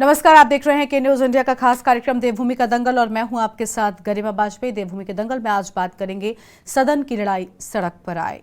नमस्कार, आप देख रहे हैं के न्यूज इंडिया का खास कार्यक्रम देवभूमि का दंगल और मैं हूं आपके साथ गरिमा बाजपेयी। देवभूमि के दंगल में आज बात करेंगे सदन की लड़ाई सड़क पर आए।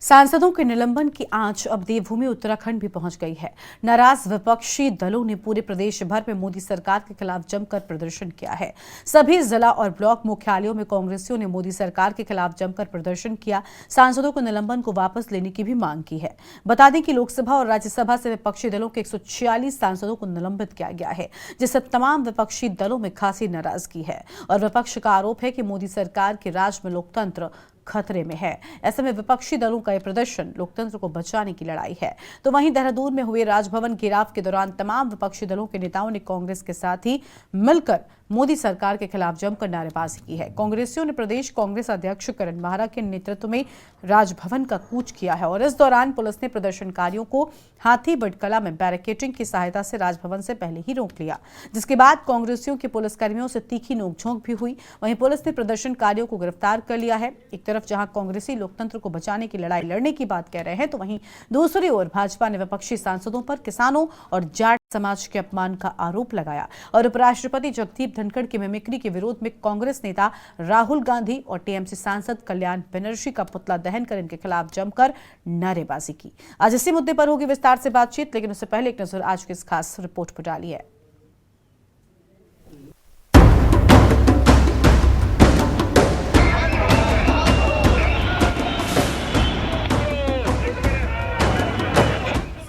सांसदों के निलंबन की आंच अब देवभूमि उत्तराखंड भी पहुंच गई है। नाराज विपक्षी दलों ने पूरे प्रदेश भर में मोदी सरकार के खिलाफ जमकर प्रदर्शन किया है। सभी जिला और ब्लॉक मुख्यालयों में कांग्रेसियों ने मोदी सरकार के खिलाफ जमकर प्रदर्शन किया। सांसदों को निलंबन को वापस लेने की भी मांग की है। बता दें कि लोकसभा और राज्यसभा से विपक्षी दलों के 146 सांसदों को निलंबित किया गया है, जिससे तमाम विपक्षी दलों में खासी नाराजगी है और विपक्ष का आरोप है कि मोदी सरकार के राज में लोकतंत्र खतरे में है। ऐसे में विपक्षी दलों का यह प्रदर्शन लोकतंत्र को बचाने की लड़ाई है। तो वहीं देहरादून में हुए राजभवन घेराव के दौरान तमाम विपक्षी दलों के नेताओं ने कांग्रेस के साथ ही मिलकर मोदी सरकार के खिलाफ जमकर नारेबाजी की है। कांग्रेसियों ने प्रदेश कांग्रेस अध्यक्ष करण माहरा के नेतृत्व में राजभवन का कूच किया है और इस दौरान पुलिस ने प्रदर्शनकारियों को हाथीबढ़कला में बैरिकेडिंग की सहायता से राजभवन से पहले ही रोक लिया, जिसके बाद कांग्रेसियों के पुलिसकर्मियों से तीखी नोकझोंक भी हुई। वहीं पुलिस ने प्रदर्शनकारियों को गिरफ्तार कर लिया है। एक तरफ जहां कांग्रेसी लोकतंत्र को बचाने की लड़ाई लड़ने की बात कह रहे हैं, तो वहीं दूसरी ओर भाजपा ने विपक्षी सांसदों पर किसानों और जाट समाज के अपमान का आरोप लगाया और उपराष्ट्रपति जगदीप धनखड़ की मिमिक्री के विरोध में कांग्रेस नेता राहुल गांधी और टीएमसी सांसद कल्याण बनर्जी का पुतला दहन कर इनके खिलाफ जमकर नारेबाजी की। आज इसी मुद्दे पर होगी विस्तार से बातचीत, लेकिन उससे पहले एक नजर आज की इस खास रिपोर्ट पर डाली है।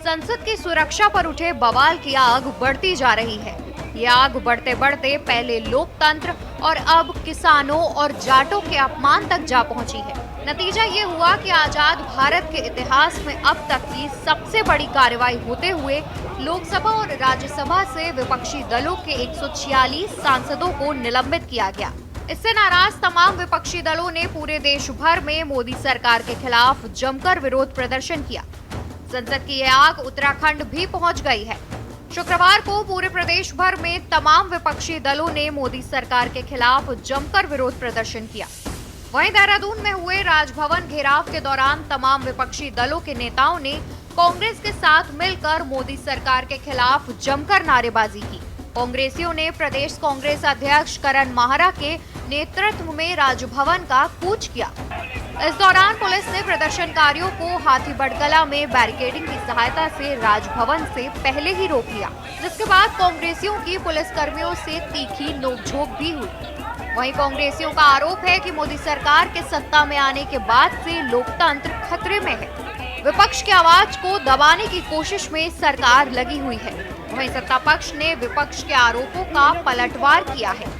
संसद की सुरक्षा पर उठे बवाल की आग बढ़ती जा रही है। ये आग बढ़ते बढ़ते पहले लोकतंत्र और अब किसानों और जाटों के अपमान तक जा पहुंची है। नतीजा ये हुआ कि आजाद भारत के इतिहास में अब तक की सबसे बड़ी कार्रवाई होते हुए लोकसभा और राज्यसभा से विपक्षी दलों के 146 सांसदों को निलंबित किया गया। इससे नाराज तमाम विपक्षी दलों ने पूरे देश भर में मोदी सरकार के खिलाफ जमकर विरोध प्रदर्शन किया। संसद की यह आग उत्तराखंड भी पहुंच गई है। शुक्रवार को पूरे प्रदेश भर में तमाम विपक्षी दलों ने मोदी सरकार के खिलाफ जमकर विरोध प्रदर्शन किया। वहीं देहरादून में हुए राजभवन घेराव के दौरान तमाम विपक्षी दलों के नेताओं ने कांग्रेस के साथ मिलकर मोदी सरकार के खिलाफ जमकर नारेबाजी की। कांग्रेसियों ने प्रदेश कांग्रेस अध्यक्ष करण माहरा के नेतृत्व में राजभवन का कूच किया। इस दौरान पुलिस ने प्रदर्शनकारियों को हाथीबढ़कला में बैरिकेडिंग की सहायता से राजभवन से पहले ही रोक लिया, जिसके बाद कांग्रेसियों की पुलिसकर्मियों से तीखी नोकझोंक भी हुई। वहीं कांग्रेसियों का आरोप है कि मोदी सरकार के सत्ता में आने के बाद से लोकतंत्र खतरे में है। विपक्ष की आवाज को दबाने की कोशिश में सरकार लगी हुई है। वहीं सत्ता पक्ष ने विपक्ष के आरोपों का पलटवार किया है।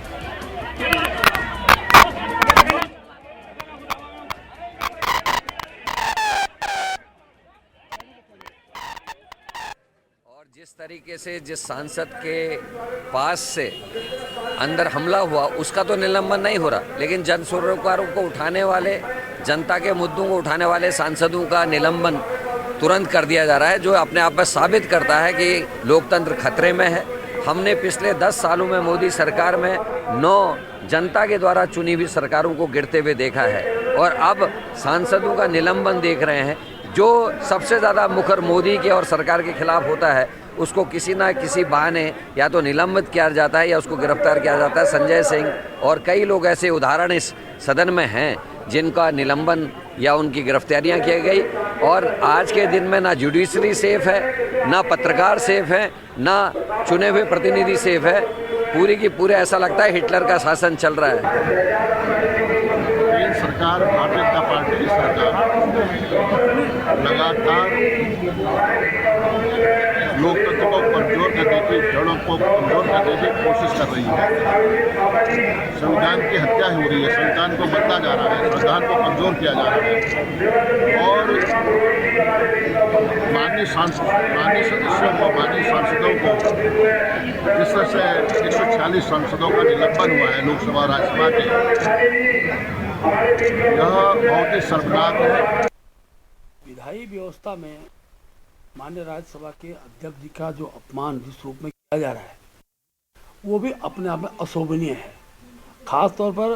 जिस तरीके से जिस सांसद के पास से अंदर हमला हुआ उसका तो निलंबन नहीं हो रहा, लेकिन जन सरोकारों को उठाने वाले, जनता के मुद्दों को उठाने वाले सांसदों का निलंबन तुरंत कर दिया जा रहा है, जो अपने आप में साबित करता है कि लोकतंत्र खतरे में है। हमने पिछले 10 सालों में मोदी सरकार में 9 जनता के द्वारा चुनी हुई सरकारों को गिरते हुए देखा है और अब सांसदों का निलंबन देख रहे हैं। जो सबसे ज़्यादा मुखर मोदी के और सरकार के खिलाफ होता है उसको किसी ना किसी बहाने या तो निलंबित किया जाता है या उसको गिरफ्तार किया जाता है। संजय सिंह और कई लोग ऐसे उदाहरण इस सदन में हैं जिनका निलंबन या उनकी गिरफ्तारियां की गई। और आज के दिन में ना जुडिशरी सेफ है, ना पत्रकार सेफ है, ना चुने हुए प्रतिनिधि सेफ है। पूरी की पूरे ऐसा लगता है हिटलर का शासन चल रहा है। सरकार, भारतीय जनता पार्टी की सरकार लगातार लोकतंत्र को कमजोर करने की, जड़ों को कमजोर करने की कोशिश कर रही है। संविधान की हत्या हो रही है, संविधान को बदला जा रहा है, संविधान को कमजोर किया जा रहा है और माननीय सदस्यों को, माननीय सांसदों को जिस तरह से 146 सांसदों का निलंबन हुआ है लोकसभा और राज्यसभा के, यह बहुत ही शर्मनाक है। विधायी व्यवस्था में माननीय राज्यसभा के अध्यक्ष जी का जो अपमान जिस रूप में किया जा रहा है वो भी अपने आप में अशोभनीय है। खास तौर पर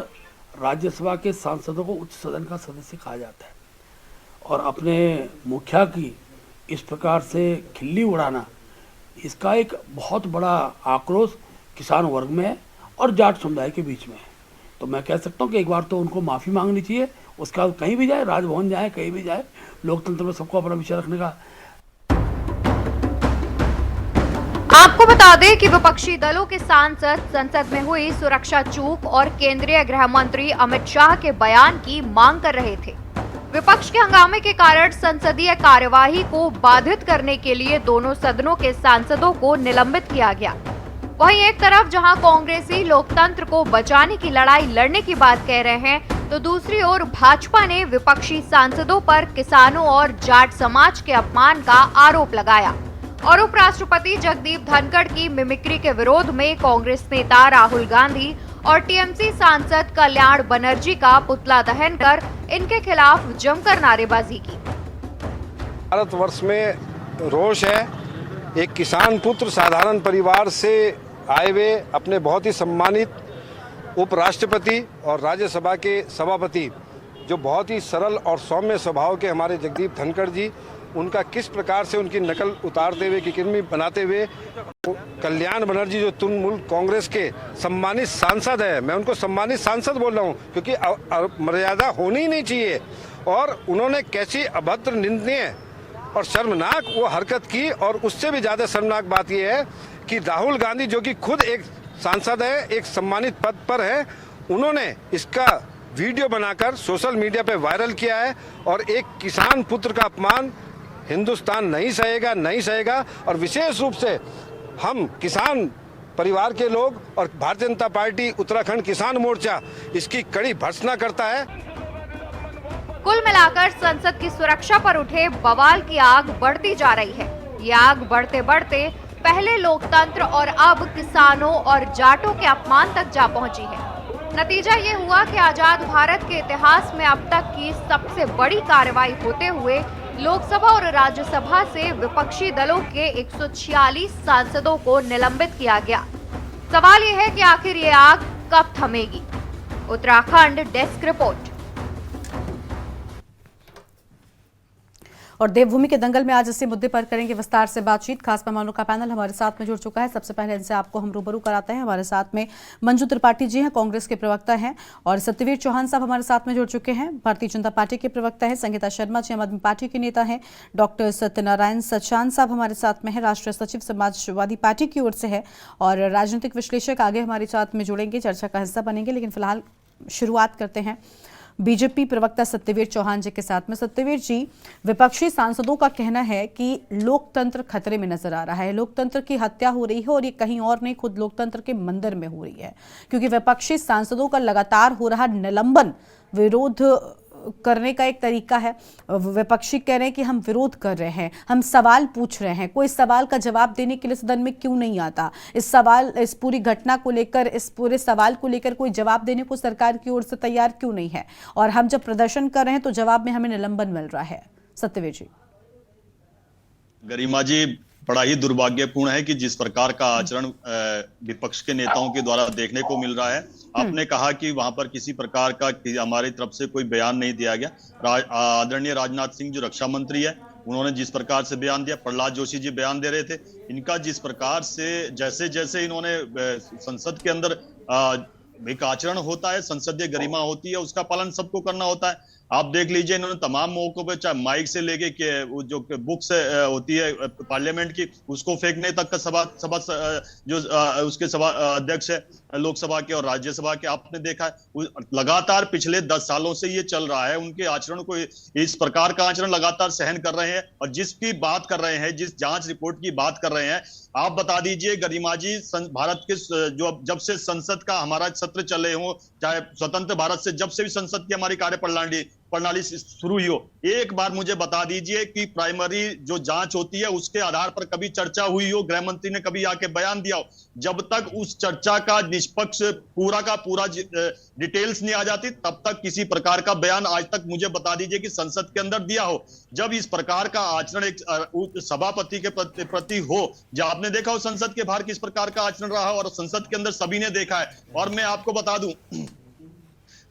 राज्यसभा के सांसदों को उच्च सदन का सदस्य कहा जाता है और अपने मुखिया की इस प्रकार से खिल्ली उड़ाना, इसका एक बहुत बड़ा आक्रोश किसान वर्ग में है और जाट समुदाय के बीच में है। तो मैं कह सकता हूँ कि एक बार तो उनको माफ़ी मांगनी चाहिए, उसके बाद कहीं भी जाए, राजभवन जाए, कहीं भी जाए, लोकतंत्र में सबको अपना विषय रखने का। आपको बता दें कि विपक्षी दलों के सांसद संसद में हुई सुरक्षा चूक और केंद्रीय गृह मंत्री अमित शाह के बयान की मांग कर रहे थे। विपक्ष के हंगामे के कारण संसदीय कार्यवाही को बाधित करने के लिए दोनों सदनों के सांसदों को निलंबित किया गया। वहीं एक तरफ जहां कांग्रेसी लोकतंत्र को बचाने की लड़ाई लड़ने की बात कह रहे हैं, तो दूसरी ओर भाजपा ने विपक्षी सांसदों पर किसानों और जाट समाज के अपमान का आरोप लगाया और उपराष्ट्रपति जगदीप धनखड़ की मिमिक्री के विरोध में कांग्रेस नेता राहुल गांधी और टीएमसी सांसद कल्याण बनर्जी का पुतला दहन कर इनके खिलाफ जमकर नारेबाजी की। भारतवर्ष में रोष है। एक किसान पुत्र साधारण परिवार से आए हुए अपने बहुत ही सम्मानित उपराष्ट्रपति और राज्यसभा के सभापति, जो बहुत ही सरल और सौम्य स्वभाव के हमारे जगदीप धनखड़ जी, उनका किस प्रकार से उनकी नकल उतारते हुए, किरकिरी बनाते हुए कल्याण बनर्जी जो तृणमूल कांग्रेस के सम्मानित सांसद है, मैं उनको सम्मानित सांसद बोल रहा हूँ क्योंकि मर्यादा होनी ही नहीं चाहिए, और उन्होंने कैसी अभद्र, निंदनीय और शर्मनाक वो हरकत की। और उससे भी ज़्यादा शर्मनाक बात यह है कि राहुल गांधी जो कि खुद एक सांसद है, एक सम्मानित पद पर है, उन्होंने इसका वीडियो बनाकर सोशल मीडिया पे वायरल किया है। और एक किसान पुत्र का अपमान हिंदुस्तान नहीं सहेगा, नहीं सहेगा। और विशेष रूप से हम किसान परिवार के लोग और भारतीय जनता पार्टी उत्तराखंड किसान मोर्चा इसकी कड़ी भर्त्सना करता है। कुल मिलाकर संसद की सुरक्षा पर उठे बवाल की आग बढ़ती जा रही है। ये आग बढ़ते बढ़ते पहले लोकतंत्र और अब किसानों और जाटों के अपमान तक जा पहुंची है। नतीजा ये हुआ कि आजाद भारत के इतिहास में अब तक की सबसे बड़ी कार्रवाई होते हुए लोकसभा और राज्यसभा से विपक्षी दलों के 146 सांसदों को निलंबित किया गया। सवाल ये है कि आखिर ये आग कब थमेगी। Uttarakhand desk report. और देवभूमि के दंगल में आज इसी मुद्दे पर करेंगे विस्तार से बातचीत। खास मेहमानों का पैनल हमारे साथ में जुड़ चुका है। सबसे पहले इनसे आपको हम रूबरू कराते हैं। हमारे साथ में मंजू त्रिपाठी जी हैं, कांग्रेस के प्रवक्ता हैं, और सत्यवीर चौहान साहब हमारे साथ में जुड़ चुके हैं, भारतीय जनता पार्टी के प्रवक्ता हैं। संगीता शर्मा जी आम आदमी पार्टी के नेता हैं। डॉक्टर सत्यनारायण सचान साहब हमारे साथ में है, राष्ट्रीय सचिव समाजवादी पार्टी की ओर से है, और राजनीतिक विश्लेषक आगे हमारे साथ में जुड़ेंगे, चर्चा का हिस्सा बनेंगे। लेकिन फिलहाल शुरुआत करते हैं बीजेपी प्रवक्ता सत्यवीर चौहान जी के साथ में। सत्यवीर जी, विपक्षी सांसदों का कहना है कि लोकतंत्र खतरे में नजर आ रहा है, लोकतंत्र की हत्या हो रही है, और ये कहीं और नहीं, खुद लोकतंत्र के मंदिर में हो रही है, क्योंकि विपक्षी सांसदों का लगातार हो रहा निलंबन विरोध करने का एक तरीका है। विपक्षी कह रहे हैं कि हम विरोध कर रहे हैं, हम सवाल पूछ रहे हैं, कोई सवाल का जवाब देने के लिए सदन में क्यों नहीं आता? इस पूरी घटना को लेकर, इस पूरे सवाल को लेकर कोई जवाब देने को सरकार की ओर से तैयार क्यों नहीं है? और हम जब प्रदर्शन कर रहे हैं तो जवाब में हमें निलंबन मिल रहा है। सत्यवीर जी। गरिमा जी, बड़ा ही दुर्भाग्यपूर्ण है कि जिस प्रकार का आचरण विपक्ष के नेताओं के द्वारा देखने को मिल रहा है। आपने कहा कि वहां पर किसी प्रकार का हमारी तरफ से कोई बयान नहीं दिया गया। आदरणीय राजनाथ सिंह जो रक्षा मंत्री है, उन्होंने जिस प्रकार से बयान दिया, प्रहलाद जोशी जी बयान दे रहे थे, इनका जिस प्रकार से जैसे जैसे इन्होंने संसद के अंदर एक आचरण होता है, संसदीय गरिमा होती है, उसका पालन सबको करना होता है। आप देख लीजिए, इन्होंने तमाम मौकों पे, चाहे माइक से लेके के जो बुक्स होती है पार्लियामेंट की, उसको फेंकने तक का सभा जो उसके सभा अध्यक्ष है लोकसभा के और राज्यसभा के, आपने देखा है लगातार पिछले 10 सालों से ये चल रहा है। उनके आचरण को, इस प्रकार का आचरण लगातार सहन कर रहे हैं। और जिसकी बात कर रहे हैं, जिस जांच रिपोर्ट की बात कर रहे हैं, आप बता दीजिए गरिमा जी, भारत के जो जब से संसद का हमारा सत्र चले हो, चाहे स्वतंत्र भारत से जब से भी संसद की हमारी कार्यप्रणाली प्रणाली शुरू हुई हो। एक बार मुझे बता दीजिए कि प्राइमरी जो जांच होती है उसके आधार पर कभी चर्चा हुई हो, गृह मंत्री ने कभी आके बयान दिया हो। जब तक उस चर्चा का निष्पक्ष पूरा का पूरा डिटेल्स नहीं आ जाती तब तक किसी प्रकार का बयान आज तक मुझे बता दीजिए कि संसद के अंदर दिया हो। जब इस प्रकार का आचरण एक सभापति के प्रति हो, जब आपने देखा हो संसद के बाहर किस प्रकार का आचरण रहा और संसद के अंदर सभी ने देखा है। और मैं आपको बता दूं,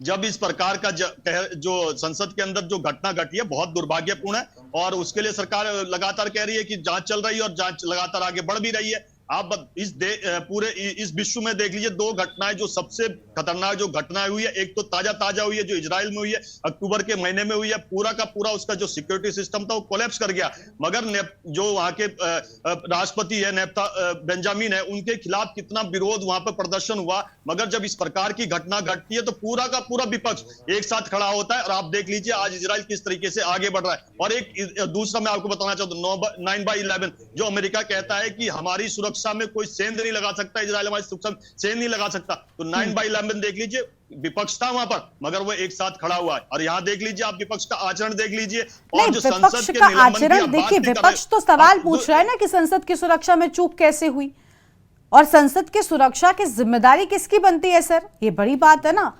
जब इस प्रकार का जो संसद के अंदर जो घटना घटी है बहुत दुर्भाग्यपूर्ण है और उसके लिए सरकार लगातार कह रही है कि जांच चल रही है और जांच लगातार आगे बढ़ भी रही है। आप पूरे इस विश्व में देख लीजिए, दो घटनाएं जो सबसे खतरनाक जो घटनाएं हुई है, एक तो ताजा हुई है जो इजराइल में हुई है, अक्टूबर के महीने में हुई है। पूरा का पूरा उसका जो सिक्योरिटी सिस्टम था वो कोलैप्स कर गया। मगर जो वहां के राष्ट्रपति है बेंजामिन है, उनके खिलाफ कितना विरोध वहां पर प्रदर्शन हुआ। मगर जब इस प्रकार की घटना घटती है तो पूरा का पूरा विपक्ष एक साथ खड़ा होता है। और आप देख लीजिए आज इजराइल किस तरीके से आगे बढ़ रहा है। और एक दूसरा मैं आपको बताना चाहता हूँ, 9/11 जो अमेरिका कहता है कि हमारी सुरक्षा में कोई सेंध नहीं लगा सकता, इजराइल हमारी सुरक्षा में सेंध नहीं लगा सकता। तो 9/11 देख लीजिए, विपक्ष था वहां पर मगर वो एक साथ खड़ा हुआ है। और यहाँ देख लीजिए आप विपक्ष का आचरण देख लीजिए। और जो संसद के आचरण देखिए, विपक्ष तो सवाल पूछ रहा है ना कि संसद की सुरक्षा में चूक कैसे हुई और संसद की सुरक्षा की जिम्मेदारी किसकी बनती है सर, ये बड़ी बात है ना।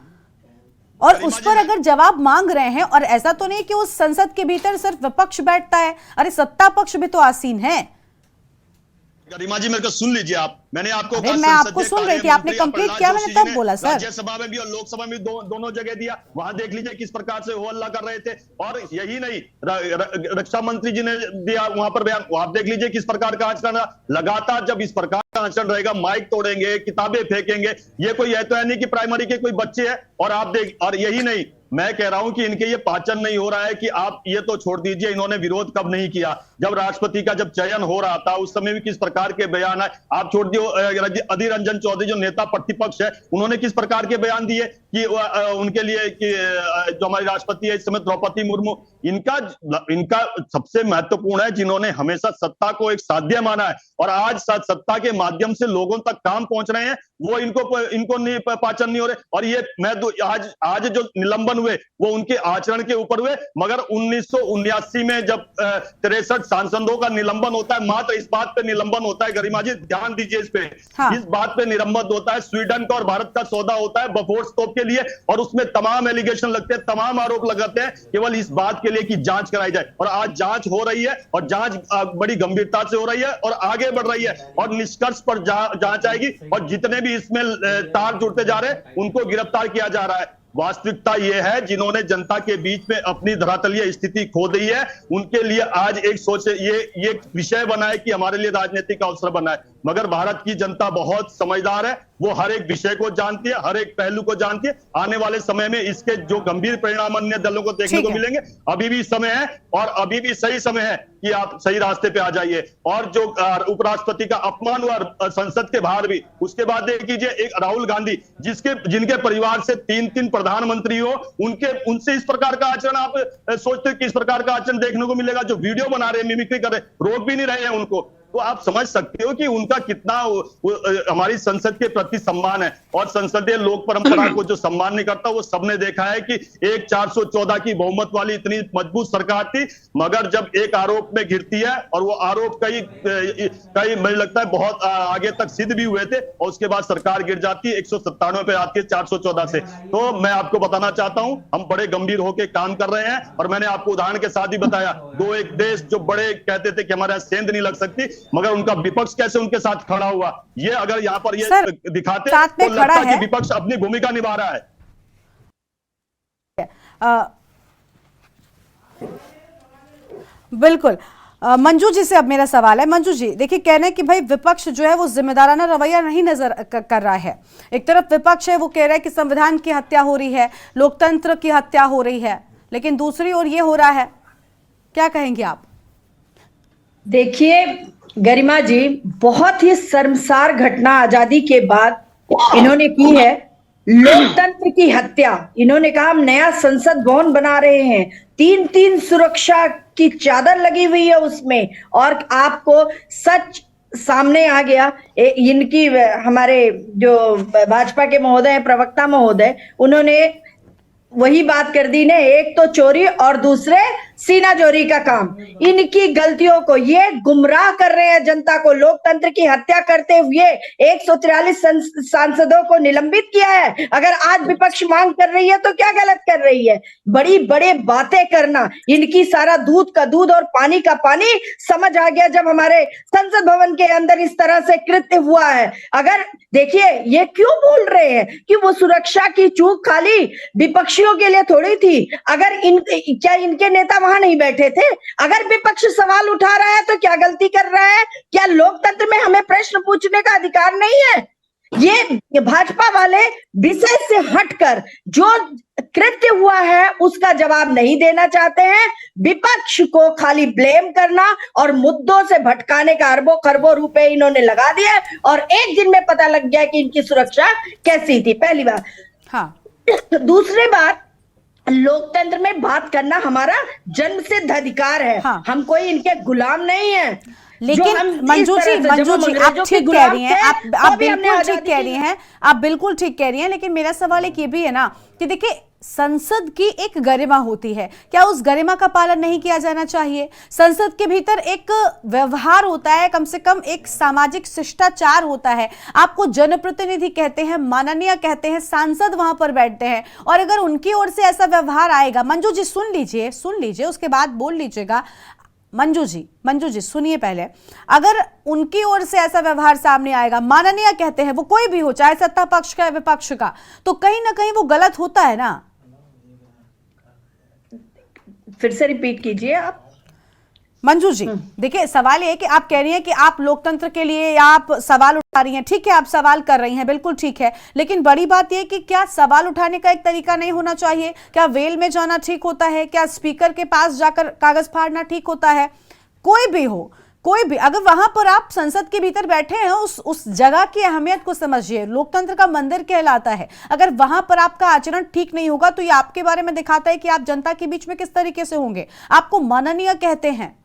और उस पर अगर जवाब मांग रहे हैं, और ऐसा तो नहीं कि उस संसद के भीतर सिर्फ विपक्ष बैठता है, अरे सत्ता पक्ष भी तो आसीन है। गरिमा जी मेरे को सुन लीजिए आप, मैंने आपको मैं आपको सुन रही थी, आपने कंप्लीट किया, मैंने तब बोला सर। राज्यसभा में भी और लोकसभा में दोनों जगह दिया। वहां देख लीजिए किस प्रकार से हो हल्ला कर रहे थे। और यही नहीं, रक्षा मंत्री जी ने दिया वहां पर बयान, आप देख लीजिए किस प्रकार का आचरण लगातार। जब इस प्रकार का आचरण रहेगा, माइक तोड़ेंगे, किताबें फेंकेंगे, ये कोई है तो है नहीं कि प्राइमरी के कोई बच्चे हैं। और आप देख, और यही नहीं, मैं कह रहा हूं कि इनके ये पाचन नहीं हो रहा है कि आप ये तो छोड़ दीजिए, इन्होंने विरोध कब नहीं किया। जब राष्ट्रपति का जब चयन हो रहा था उस समय भी किस प्रकार के बयान है। आप छोड़ दिए, अधीर रंजन चौधरी जो नेता प्रतिपक्ष है, उन्होंने किस प्रकार के बयान दिए कि उनके लिए कि जो हमारी राष्ट्रपति है इस समय द्रौपदी मुर्मू, इनका सबसे महत्वपूर्ण है, जिन्होंने हमेशा सत्ता को एक साध्य माना है और आज सत्ता के माध्यम से लोगों तक काम पहुंच रहे हैं, वो इनको नहीं पाचन नहीं हो रहे। और ये मैं आज जो निलंबन हुए वो उनके आचरण के ऊपर हुए। मगर 1979 में जब 63 सांसदों का निलंबन होता है, मात्र इस बात पे निलंबन होता है, गरिमा जी ध्यान दीजिए इस पे, हाँ। इस बात पे निलंबन होता है, स्वीडन का और भारत का सौदा होता है बफोर्स तोप के लिए, और उसमें तमाम एलिगेशन लगते हैं, तमाम आरोप लगाते हैं केवल इस बात के लिए कि जांच कराई जाए। और आज जांच हो रही है और जांच बड़ी गंभीरता से हो रही है और आगे बढ़ रही है और निष्कर्ष पर जांच आएगी और जितने भी इसमें तार जुड़ते जा रहे हैं उनको गिरफ्तार किया जा रहा है। वास्तविकता यह है, जिन्होंने जनता के बीच में अपनी धरातलीय स्थिति खो दी है, उनके लिए आज एक सोच ये विषय बना है कि हमारे लिए राजनीतिक अवसर बना है। मगर भारत की जनता बहुत समझदार है, वो हर एक विषय को जानती है, हर एक पहलू को जानती है। आने वाले समय में इसके जो गंभीर परिणाम अन्य दलों को देखने को मिलेंगे। अभी भी समय है और अभी भी सही समय है कि आप सही रास्ते पे आ जाइए। और जो उपराष्ट्रपति का अपमान हुआ संसद के बाहर भी, उसके बाद देख लीजिए एक राहुल गांधी जिनके परिवार से 3 प्रधानमंत्री हो, उनसे इस प्रकार का आचरण आप सोचते हो कि इस प्रकार का आचरण देखने को मिलेगा। जो वीडियो बना रहे हैं, मिमिक्री कर रहे, रोक भी नहीं रहे हैं उनको, तो आप समझ सकते हो कि उनका कितना हमारी संसद के प्रति सम्मान है। और संसदीय लोक परंपरा को जो सम्मान नहीं करता, वो सबने देखा है कि एक 414 की बहुमत वाली इतनी मजबूत सरकार थी, मगर जब एक आरोप में गिरती है और वो आरोप कई मुझे लगता है बहुत आगे तक सिद्ध भी हुए थे और उसके बाद सरकार गिर जाती है 197 पे आती है 414 से। तो मैं आपको बताना चाहता हूं, हम बड़े गंभीर होकर काम कर रहे हैं। और मैंने आपको उदाहरण के साथ ही बताया, दो एक देश जो बड़े कहते थे कि हमारे यहाँ सेंध नहीं लग सकती, मगर उनका विपक्ष कैसे उनके साथ खड़ा हुआ, ये अगर यहाँ पर ये दिखाते तो लगता है कि विपक्ष अपनी भूमिका निभा रहा है। बिल्कुल। मंजू जी से अब मेरा सवाल है। मंजू जी देखिए, कहना है कि भाई विपक्ष जो है वो जिम्मेदाराना रवैया नहीं नजर कर रहा है। एक तरफ विपक्ष है, वो कह रहा है कि संविधान की हत्या हो रही है, लोकतंत्र की हत्या हो रही है, लेकिन दूसरी ओर ये हो रहा है। क्या कहेंगे आप? देखिए गरिमा जी, बहुत ही शर्मसार घटना आजादी के बाद इन्होंने की है, लोकतंत्र की हत्या। इन्होंने कहा हम नया संसद भवन बना रहे हैं, 3 सुरक्षा की चादर लगी हुई है उसमें, और आपको सच सामने आ गया। हमारे जो भाजपा के महोदय हैं, प्रवक्ता महोदय, उन्होंने वही बात कर दी ने, एक तो चोरी और दूसरे सीनाजोरी का काम। इनकी गलतियों को ये गुमराह कर रहे हैं जनता को। लोकतंत्र की हत्या करते हुए 143 सांसदों को निलंबित किया है। अगर आज विपक्ष मांग कर रही है तो क्या गलत कर रही है? बड़ी बड़े बातें करना, इनकी सारा दूध का दूध और पानी का पानी समझ आ गया जब हमारे संसद भवन के अंदर इस तरह से कृत्य हुआ है। अगर देखिए ये क्यों बोल रहे हैं कि वो सुरक्षा की चूक खाली विपक्षियों के लिए थोड़ी थी। अगर क्या इनके नेता वहां नहीं बैठे थे? अगर विपक्ष सवाल उठा रहा है तो क्या गलती कर रहा है? क्या लोकतंत्र में हमें प्रश्न पूछने का अधिकार नहीं है? ये भाजपा वाले विषय से हटकर जो कृत्य हुआ है उसका जवाब नहीं देना चाहते हैं। विपक्ष को खाली ब्लेम करना और मुद्दों से भटकाने का अरबों खरबों रुपए इन्होंने लगा दिए और एक दिन में पता लग गया कि इनकी सुरक्षा कैसी थी। पहली बात। हाँ। दूसरी बात, लोकतंत्र में बात करना हमारा जन्मसिद्ध अधिकार है। हाँ। हम कोई इनके गुलाम नहीं है। लेकिन मंजू जी आप ठीक कह रही हैं, आप बिल्कुल ठीक कह रही हैं, आप बिल्कुल ठीक कह रही हैं। लेकिन मेरा सवाल एक ये भी है ना कि देखिए संसद की एक गरिमा होती है, क्या उस गरिमा का पालन नहीं किया जाना चाहिए? संसद के भीतर एक व्यवहार होता है, कम से कम एक सामाजिक शिष्टाचार होता है। आपको जनप्रतिनिधि कहते हैं, माननीय कहते हैं, सांसद वहां पर बैठते हैं और अगर उनकी ओर से ऐसा व्यवहार आएगा, मंजू जी सुन लीजिए उसके बाद बोल लीजिएगा। मंजू जी सुनिए पहले। अगर उनकी ओर से ऐसा व्यवहार सामने आएगा, माननीय कहते हैं, वो कोई भी हो, चाहे सत्ता पक्ष का या विपक्ष का, तो कहीं ना कहीं वो गलत होता है ना। फिर से रिपीट कीजिए आप। मंजू जी देखिए सवाल ये है कि आप कह रही हैं कि आप लोकतंत्र के लिए या आप सवाल उठा रही हैं, ठीक है, आप सवाल कर रही हैं, बिल्कुल ठीक है। लेकिन बड़ी बात यह कि क्या सवाल उठाने का एक तरीका नहीं होना चाहिए? क्या वेल में जाना ठीक होता है? क्या स्पीकर के पास जाकर कागज फाड़ना ठीक होता है? कोई भी हो, कोई भी, अगर वहां पर आप संसद के भीतर बैठे हैं, उस जगह की अहमियत को समझिए। लोकतंत्र का मंदिर कहलाता है। अगर वहां पर आपका आचरण ठीक नहीं होगा तो ये आपके बारे में दिखाता है कि आप जनता के बीच में किस तरीके से होंगे। आपको माननीय कहते हैं,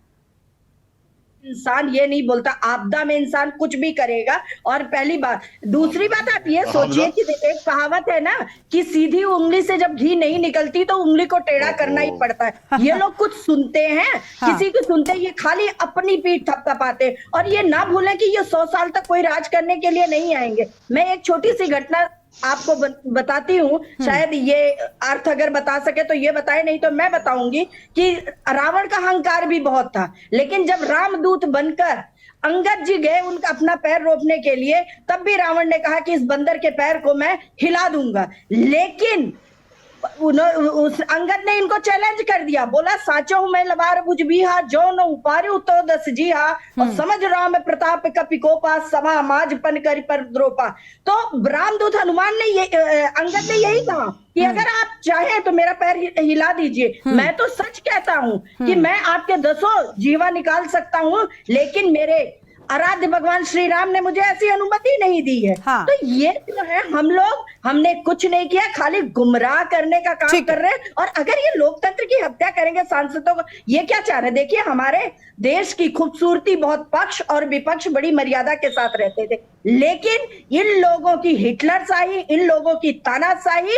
इंसान ये नहीं बोलता, आपदा में इंसान कुछ भी करेगा। और पहली बात, दूसरी बात आप ये सोचिए कि एक कहावत है ना कि सीधी उंगली से जब घी नहीं निकलती तो उंगली को टेढ़ा करना ही पड़ता है। ये लोग कुछ सुनते हैं, किसी को सुनते, ये खाली अपनी पीठ थपथपाते। और ये ना भूलें कि ये 100 साल तक कोई राज करने के लिए नहीं आएंगे। मैं एक छोटी सी घटना आपको बताती हूँ, शायद ये अर्थ अगर बता सके तो ये बताए, नहीं तो मैं बताऊंगी कि रावण का अहंकार भी बहुत था। लेकिन जब रामदूत बनकर अंगद जी गए उनका अपना पैर रोपने के लिए, तब भी रावण ने कहा कि इस बंदर के पैर को मैं हिला दूंगा। लेकिन उस अंगद ने इनको चैलेंज कर दिया, बोला साचो हूं मैं लवार बुझ बिहा जो न उपार्यो तो दस जीहा और समझ राम प्रताप कपि कोपा सभा माज पन कर पर द्रोपा। तो रामदूत हनुमान ने अंगद ने यही कहा कि अगर आप चाहें तो मेरा पैर हिला दीजिए। मैं तो सच कहता हूं कि मैं आपके 10 जीवा निकाल सकता हूं, लेकिन मेरे आराध्य भगवान श्री राम ने मुझे ऐसी अनुमति नहीं दी है। हाँ। तो ये जो है हमने कुछ नहीं किया, खाली गुमराह करने का काम कर रहे हैं। और अगर ये लोकतंत्र की हत्या करेंगे सांसदों को, ये क्या चाह रहे हैं? देखिए हमारे देश की खूबसूरती बहुत पक्ष और विपक्ष बड़ी मर्यादा के साथ रहते थे, लेकिन इन लोगों की हिटलरशाही, इन लोगों की तानाशाही,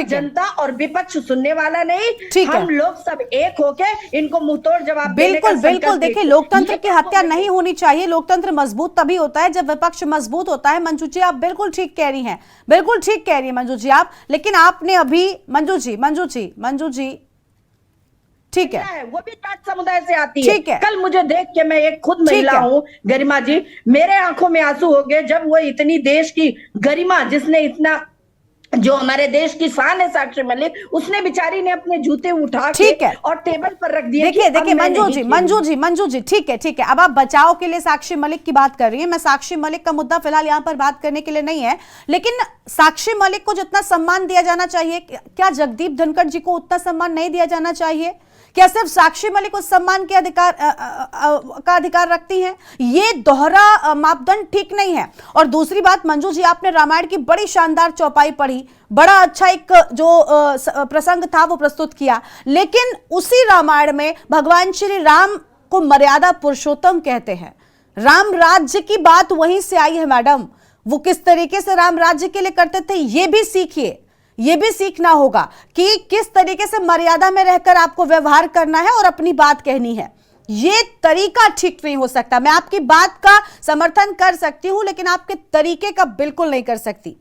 जनता और विपक्ष सुनने वाला नहीं। हम लोग सब एक होके इनको मुंहतोड़ जवाब देने का बिल्कुल देखिए लोकतंत्र की हत्या नहीं होनी चाहिए। लोकतंत्र मजबूत तभी होता है जब विपक्ष मजबूत होता है। मंजू जी आप बिल्कुल ठीक कह रही हैं, बिल्कुल ठीक कह रही हैं मंजू जी आप। लेकिन आपने अभी मंजू जी ठीक है, वो भी जाट समुदाय से आती है। ठीक है। कल मुझे देख के, मैं एक खुद महिला हूँ गरिमा जी, मेरे आंखों में आंसू हो गए जब वो इतनी देश की गरिमा, जिसने इतना, जो हमारे देश की शान है साक्षी मलिक, उसने बेचारी ने अपने जूते उठा के और टेबल पर रख दिए। देखिए मंजू जी ठीक है। अब आप बचाव के लिए साक्षी मलिक की बात कर रही हैं। मैं साक्षी मलिक का मुद्दा फिलहाल यहाँ पर बात करने के लिए नहीं है, लेकिन साक्षी मलिक को जितना सम्मान दिया जाना चाहिए, क्या जगदीप धनखड़ जी को उतना सम्मान नहीं दिया जाना चाहिए? क्या सिर्फ साक्षी मलिक उस सम्मान के अधिकार रखती हैं? ये दोहरा मापदंड ठीक नहीं है। और दूसरी बात, मंजू जी आपने रामायण की बड़ी शानदार चौपाई पढ़ी, बड़ा अच्छा एक जो प्रसंग था वो प्रस्तुत किया, लेकिन उसी रामायण में भगवान श्री राम को मर्यादा पुरुषोत्तम कहते हैं। राम राज्य की बात वहीं से आई है मैडम। वो किस तरीके से राम राज्य के लिए करते थे ये भी सीखिए। ये भी सीखना होगा कि किस तरीके से मर्यादा में रहकर आपको व्यवहार करना है और अपनी बात कहनी है। ये तरीका ठीक नहीं हो सकता। मैं आपकी बात का समर्थन कर सकती हूं, लेकिन आपके तरीके का बिल्कुल नहीं कर सकती।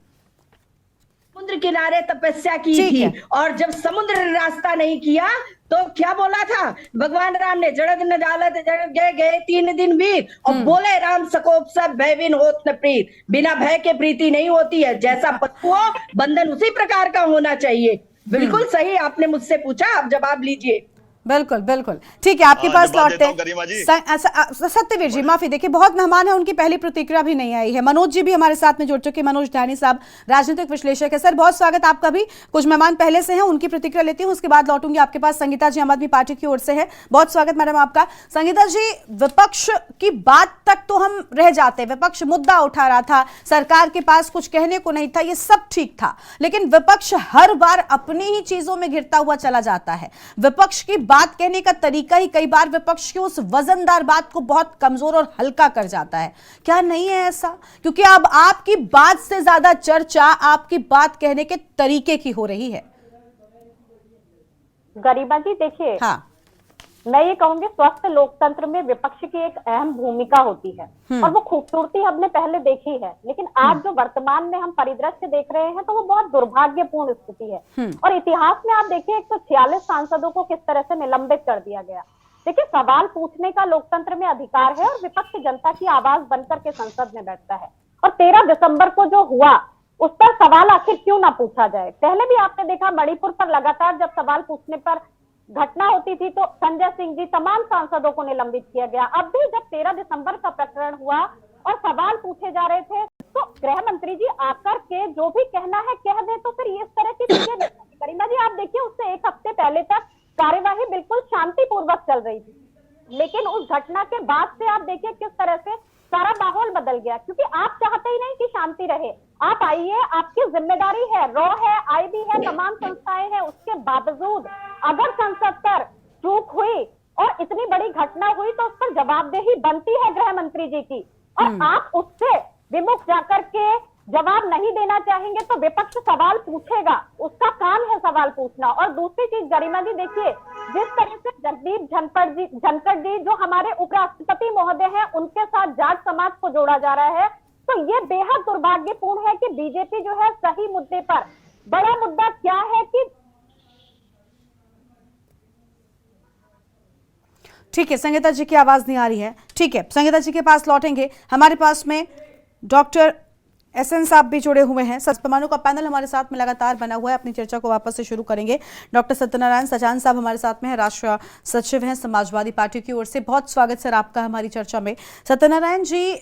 समुद्र किनारे तपस्या की थी, और जब समुद्र ने रास्ता नहीं किया तो क्या बोला था भगवान राम ने? जड़द न डालत जड़ गए 3 दिन बीत, और बोले राम सकोप सब भय बिन होत न प्रीत। बिना भय के प्रीति नहीं होती है। जैसा पशु हो बंधन उसी प्रकार का होना चाहिए। बिल्कुल सही आपने मुझसे पूछा, आप जवाब लीजिए। बिल्कुल बिल्कुल ठीक है, आपके पास लौटते हैं। सत्यवीर जी माफी, देखिए बहुत मेहमान है, उनकी पहली प्रतिक्रिया भी नहीं आई है। मनोज जी भी हमारे साथ में जुड़ चुके हैं। मनोज ढानी साहब राजनीतिक विश्लेषक है। सर बहुत स्वागत आपका भी। कुछ मेहमान पहले से हैं, उनकी प्रतिक्रिया लेती हूँ, उसके बाद लौटूंगी आपके पास। संगीता जी आम आदमी पार्टी की ओर से है, बहुत स्वागत मैडम आपका। संगीता जी, विपक्ष की बात तक तो हम रह जाते, विपक्ष मुद्दा उठा रहा था, सरकार के पास कुछ कहने को नहीं था, ये सब ठीक था, लेकिन विपक्ष हर बार अपनी ही चीजों में घिरता हुआ चला जाता है। विपक्ष की बात कहने का तरीका ही कई बार विपक्ष की उस वजनदार बात को बहुत कमजोर और हल्का कर जाता है। क्या नहीं है ऐसा? क्योंकि अब आपकी बात से ज्यादा चर्चा आपकी बात कहने के तरीके की हो रही है। गरिमा जी देखिए, हाँ, मैं ये कहूंगी स्वस्थ लोकतंत्र में विपक्ष की एक अहम भूमिका होती है, और वो खूबसूरती हमने पहले देखी है, लेकिन आज जो वर्तमान में हम परिदृश्य देख रहे हैं तो वो बहुत दुर्भाग्यपूर्ण स्थिति है। और इतिहास में आप देखिए 146 सांसदों को किस तरह से निलंबित कर दिया गया। देखिए, सवाल पूछने का लोकतंत्र में अधिकार है, और विपक्ष जनता की आवाज बनकर के संसद में बैठता है। और 13 दिसंबर को जो हुआ उस पर सवाल आखिर क्यों ना पूछा जाए? पहले भी आपने देखा मणिपुर पर लगातार जब सवाल पूछने पर घटना होती थी तो संजय सिंह जी तमाम सांसदों को निलंबित किया गया। अब भी जब 13 दिसंबर का प्रकरण हुआ और सवाल पूछे जा रहे थे तो गृह मंत्री जी आकर के जो भी कहना है कह दे, तो फिर इस तरह की चीजें गरिमा जी आप देखिए, उससे 1 हफ्ते पहले तक कार्यवाही बिल्कुल शांतिपूर्वक चल रही थी, लेकिन उस घटना के बाद से आप देखिए किस तरह से सारा माहौल बदल गया, क्योंकि आप चाहते ही नहीं कि शांति रहे। आप आइए, आपकी जिम्मेदारी है, रॉ है, आईबी है, तमाम संस्थाएं हैं, उसके बावजूद अगर संसद पर चूक हुई और इतनी बड़ी घटना हुई तो उस पर जवाबदेही बनती है गृह मंत्री जी की, और आप उससे विमुख जाकर के जवाब नहीं देना चाहेंगे तो विपक्ष सवाल पूछेगा, उसका काम है सवाल पूछना। और दूसरी चीज गरिमा जी देखिए, जिस तरह से जगदीप धनखड़ जी जो हमारे उपराष्ट्रपति महोदय हैं उनके साथ जाट समाज को जोड़ा जा रहा है, तो ये बेहद दुर्भाग्यपूर्ण है कि बीजेपी जो है सही मुद्दे पर, बड़ा मुद्दा क्या है कि ठीक है, संगीता जी की आवाज नहीं आ रही है। ठीक है, संगीता जी के पास लौटेंगे। हमारे पास में डॉक्टर एसएन साहब भी जुड़े हुए हैं। परमाणु का पैनल हमारे साथ में लगातार बना हुआ है। अपनी चर्चा को वापस से शुरू करेंगे। डॉक्टर सत्यनारायण सचान साहब हमारे साथ में हैं, राष्ट्रीय सचिव हैं समाजवादी पार्टी की ओर से। बहुत स्वागत सर आपका हमारी चर्चा में। सत्यनारायण जी,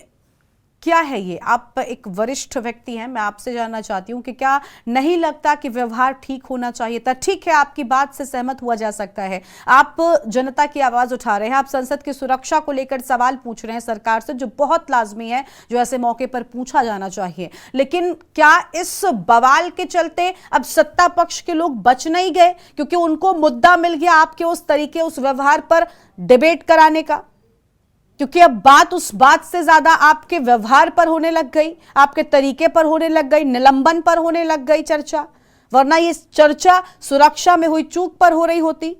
क्या है ये? आप एक वरिष्ठ व्यक्ति हैं, मैं आपसे जानना चाहती हूं कि क्या नहीं लगता कि व्यवहार ठीक होना चाहिए था? ठीक है, आपकी बात से सहमत हुआ जा सकता है, आप जनता की आवाज उठा रहे हैं, आप संसद की सुरक्षा को लेकर सवाल पूछ रहे हैं सरकार से, जो बहुत लाजमी है, जो ऐसे मौके पर पूछा जाना चाहिए, लेकिन क्या इस बवाल के चलते अब सत्ता पक्ष के लोग बच नहीं गए क्योंकि उनको मुद्दा मिल गया आपके उस तरीके, उस व्यवहार पर डिबेट कराने का? क्योंकि अब बात उस बात से ज्यादा आपके व्यवहार पर होने लग गई, आपके तरीके पर होने लग गई, निलंबन पर होने लग गई चर्चा, वरना ये चर्चा सुरक्षा में हुई चूक पर हो रही होती।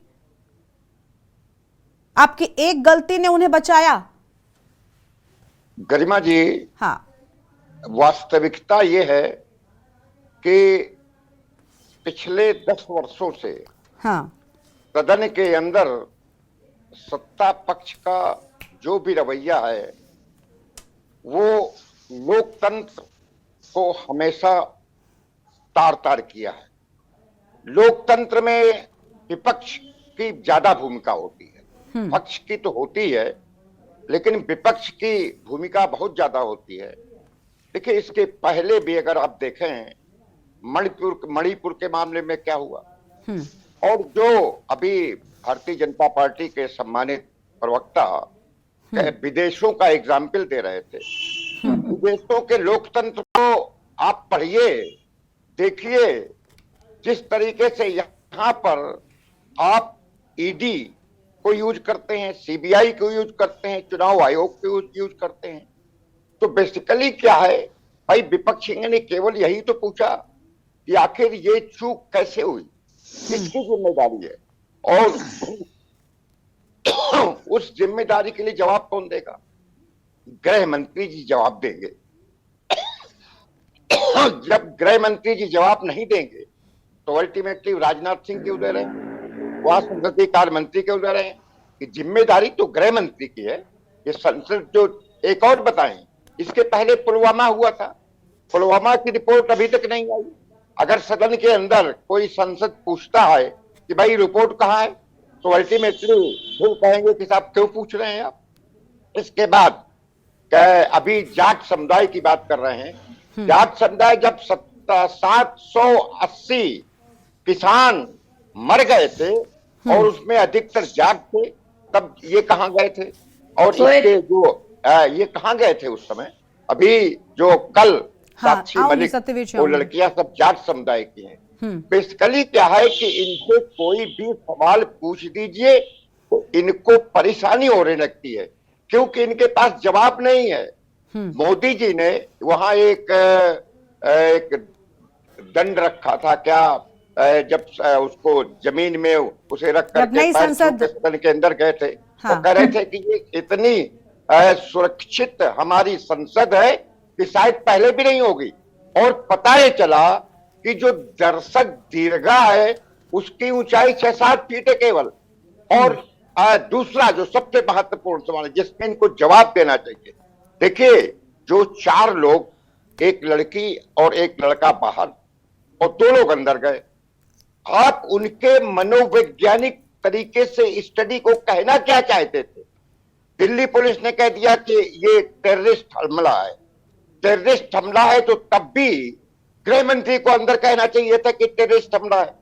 आपकी एक गलती ने उन्हें बचाया। गरिमा जी, हाँ, वास्तविकता ये है कि पिछले 10 वर्षों से हाँ, सदन के अंदर सत्ता पक्ष का जो भी रवैया है वो लोकतंत्र को हमेशा तार तार किया है। लोकतंत्र में विपक्ष की ज्यादा भूमिका होती है, पक्ष की तो होती है लेकिन विपक्ष की भूमिका बहुत ज्यादा होती है। देखिए, इसके पहले भी अगर आप देखें मणिपुर के मामले में क्या हुआ, और जो अभी भारतीय जनता पार्टी के सम्मानित प्रवक्ता विदेशों का एग्जाम्पल दे रहे थे, विदेशों के लोकतंत्र को आप पढ़िए, देखिए, जिस तरीके से यहाँ पर आप ईडी को यूज करते हैं, सीबीआई को यूज करते हैं, चुनाव आयोग को यूज करते हैं, तो बेसिकली क्या है भाई, विपक्षी ने केवल यही तो पूछा कि आखिर ये चूक कैसे हुई, किसकी जिम्मेदारी है, और उस जिम्मेदारी के लिए जवाब कौन देगा? गृह मंत्री जी जवाब देंगे। जब गृह मंत्री जी जवाब नहीं देंगे तो अल्टीमेटली राजनाथ सिंह क्यों दे रहे हैं, वहां संसदीय कार्य मंत्री क्यों दे रहे हैं? कि जिम्मेदारी तो गृह मंत्री की है। ये संसद जो एक और बताएं, इसके पहले पुलवामा हुआ था, पुलवामा की रिपोर्ट अभी तक नहीं आई। अगर सदन के अंदर कोई सांसद पूछता है कि भाई रिपोर्ट कहाँ है, तो अल्टीमेटली वो कहेंगे कि साहब क्यों पूछ रहे हैं आप। इसके बाद अभी जाट समुदाय की बात कर रहे हैं। जाट समुदाय जब 780 किसान मर गए थे और उसमें अधिकतर जाट थे, तब ये कहाँ गए थे? और इसके जो ये कहाँ गए थे उस समय? अभी जो कल साक्षी मलिक, वो लड़कियां सब जाट समुदाय की हैं। बेसिकली क्या है कि इनसे कोई भी सवाल पूछ दीजिए तो इनको परेशानी होने लगती है, क्योंकि इनके पास जवाब नहीं है। मोदी जी ने वहां एक दंड रखा था क्या, जब उसको जमीन में उसे रख करके सदन के अंदर गए थे, तो कह रहे थे कि ये इतनी सुरक्षित हमारी संसद है कि शायद पहले भी नहीं होगी। और पता ही चला कि जो दर्शक दीर्घा है उसकी ऊंचाई 6-7 फीट है केवल। और दूसरा जो सबसे महत्वपूर्ण सवाल है जिसमें इनको जवाब देना चाहिए, देखिए जो 4 लोग, एक लड़की और एक लड़का बाहर और 2 लोग अंदर गए, आप उनके मनोवैज्ञानिक तरीके से स्टडी को कहना क्या चाहते थे? दिल्ली पुलिस ने कह दिया कि ये टेररिस्ट हमला है। टेररिस्ट हमला है तो तब भी गृह मंत्री को अंदर कहना चाहिए था कि टेररिस्ट हमला है।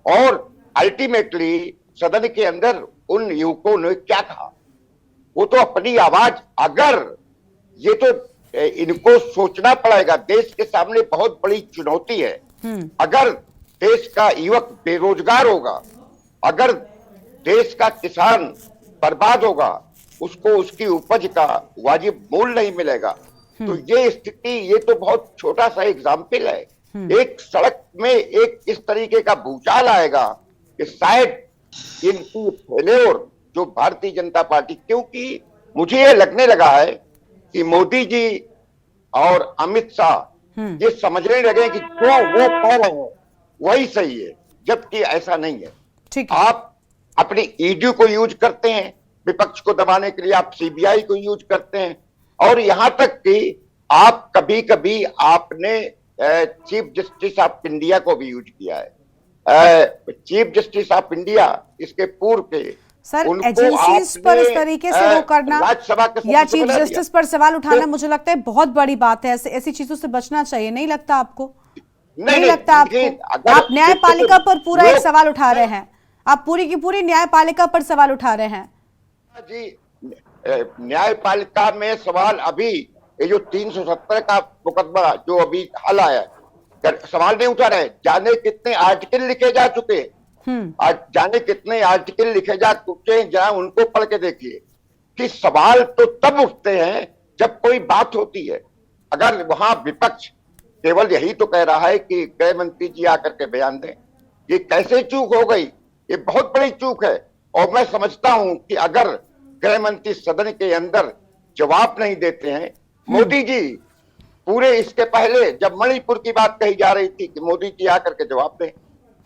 और अल्टीमेटली सदन के अंदर उन युवकों ने क्या कहा? वो तो अपनी आवाज, अगर ये तो इनको सोचना पड़ेगा, देश के सामने बहुत बड़ी चुनौती है। अगर देश का युवक बेरोजगार होगा, अगर देश का किसान बर्बाद होगा, उसको उसकी उपज का वाजिब मूल्य नहीं मिलेगा, तो ये स्थिति, ये तो बहुत छोटा सा एग्जाम्पल है। एक सड़क में एक इस तरीके का भूचाल आएगा कि शायद इनकी फेल्योर जो भारतीय जनता पार्टी, क्योंकि मुझे ये लगने लगा है कि मोदी जी और अमित शाह ये समझने लगे कि जो वो कह रहे हैं वही सही है, जबकि ऐसा नहीं है। ठीक, आप अपनी ईडी को यूज करते हैं विपक्ष को दबाने के लिए, आप सीबीआई को यूज करते हैं, और यहां तक कि आप कभी कभी आपने चीफ जस्टिस ऑफ इंडिया को भी यूज किया है। चीफ जस्टिस ऑफ इंडिया, इसके पूर्व के सर, एजेंसीज पर इस तरीके से वो करना या चीफ जस्टिस पर सवाल उठाना, मुझे लगता है बहुत बड़ी बात है। ऐसी चीजों से बचना चाहिए, नहीं लगता आपको? नहीं लगता आपको? आप न्यायपालिका पर पूरा एक सवाल उठा रहे हैं, आप पूरी की पूरी न्यायपालिका पर सवाल उठा रहे हैं। जी, न्यायपालिका में सवाल, अभी ये जो 370 का मुकदमा जो अभी हल आया, सवाल नहीं उठा रहे। जाने कितने आर्टिकल लिखे जा चुके हैं, आज जाने कितने आर्टिकल लिखे जा चुके हैं, जहां उनको पढ़ के देखिए कि सवाल तो तब उठते हैं जब कोई बात होती है। अगर वहां विपक्ष केवल यही तो कह रहा है कि गृह मंत्री जी आकर के बयान दें, ये कैसे चूक हो गई? ये बहुत बड़ी चूक है। और मैं समझता हूं कि अगर गृह मंत्री सदन के अंदर जवाब नहीं देते हैं, मोदी जी पूरे, इसके पहले जब मणिपुर की बात कही जा रही थी कि मोदी जी आकर के जवाब दें,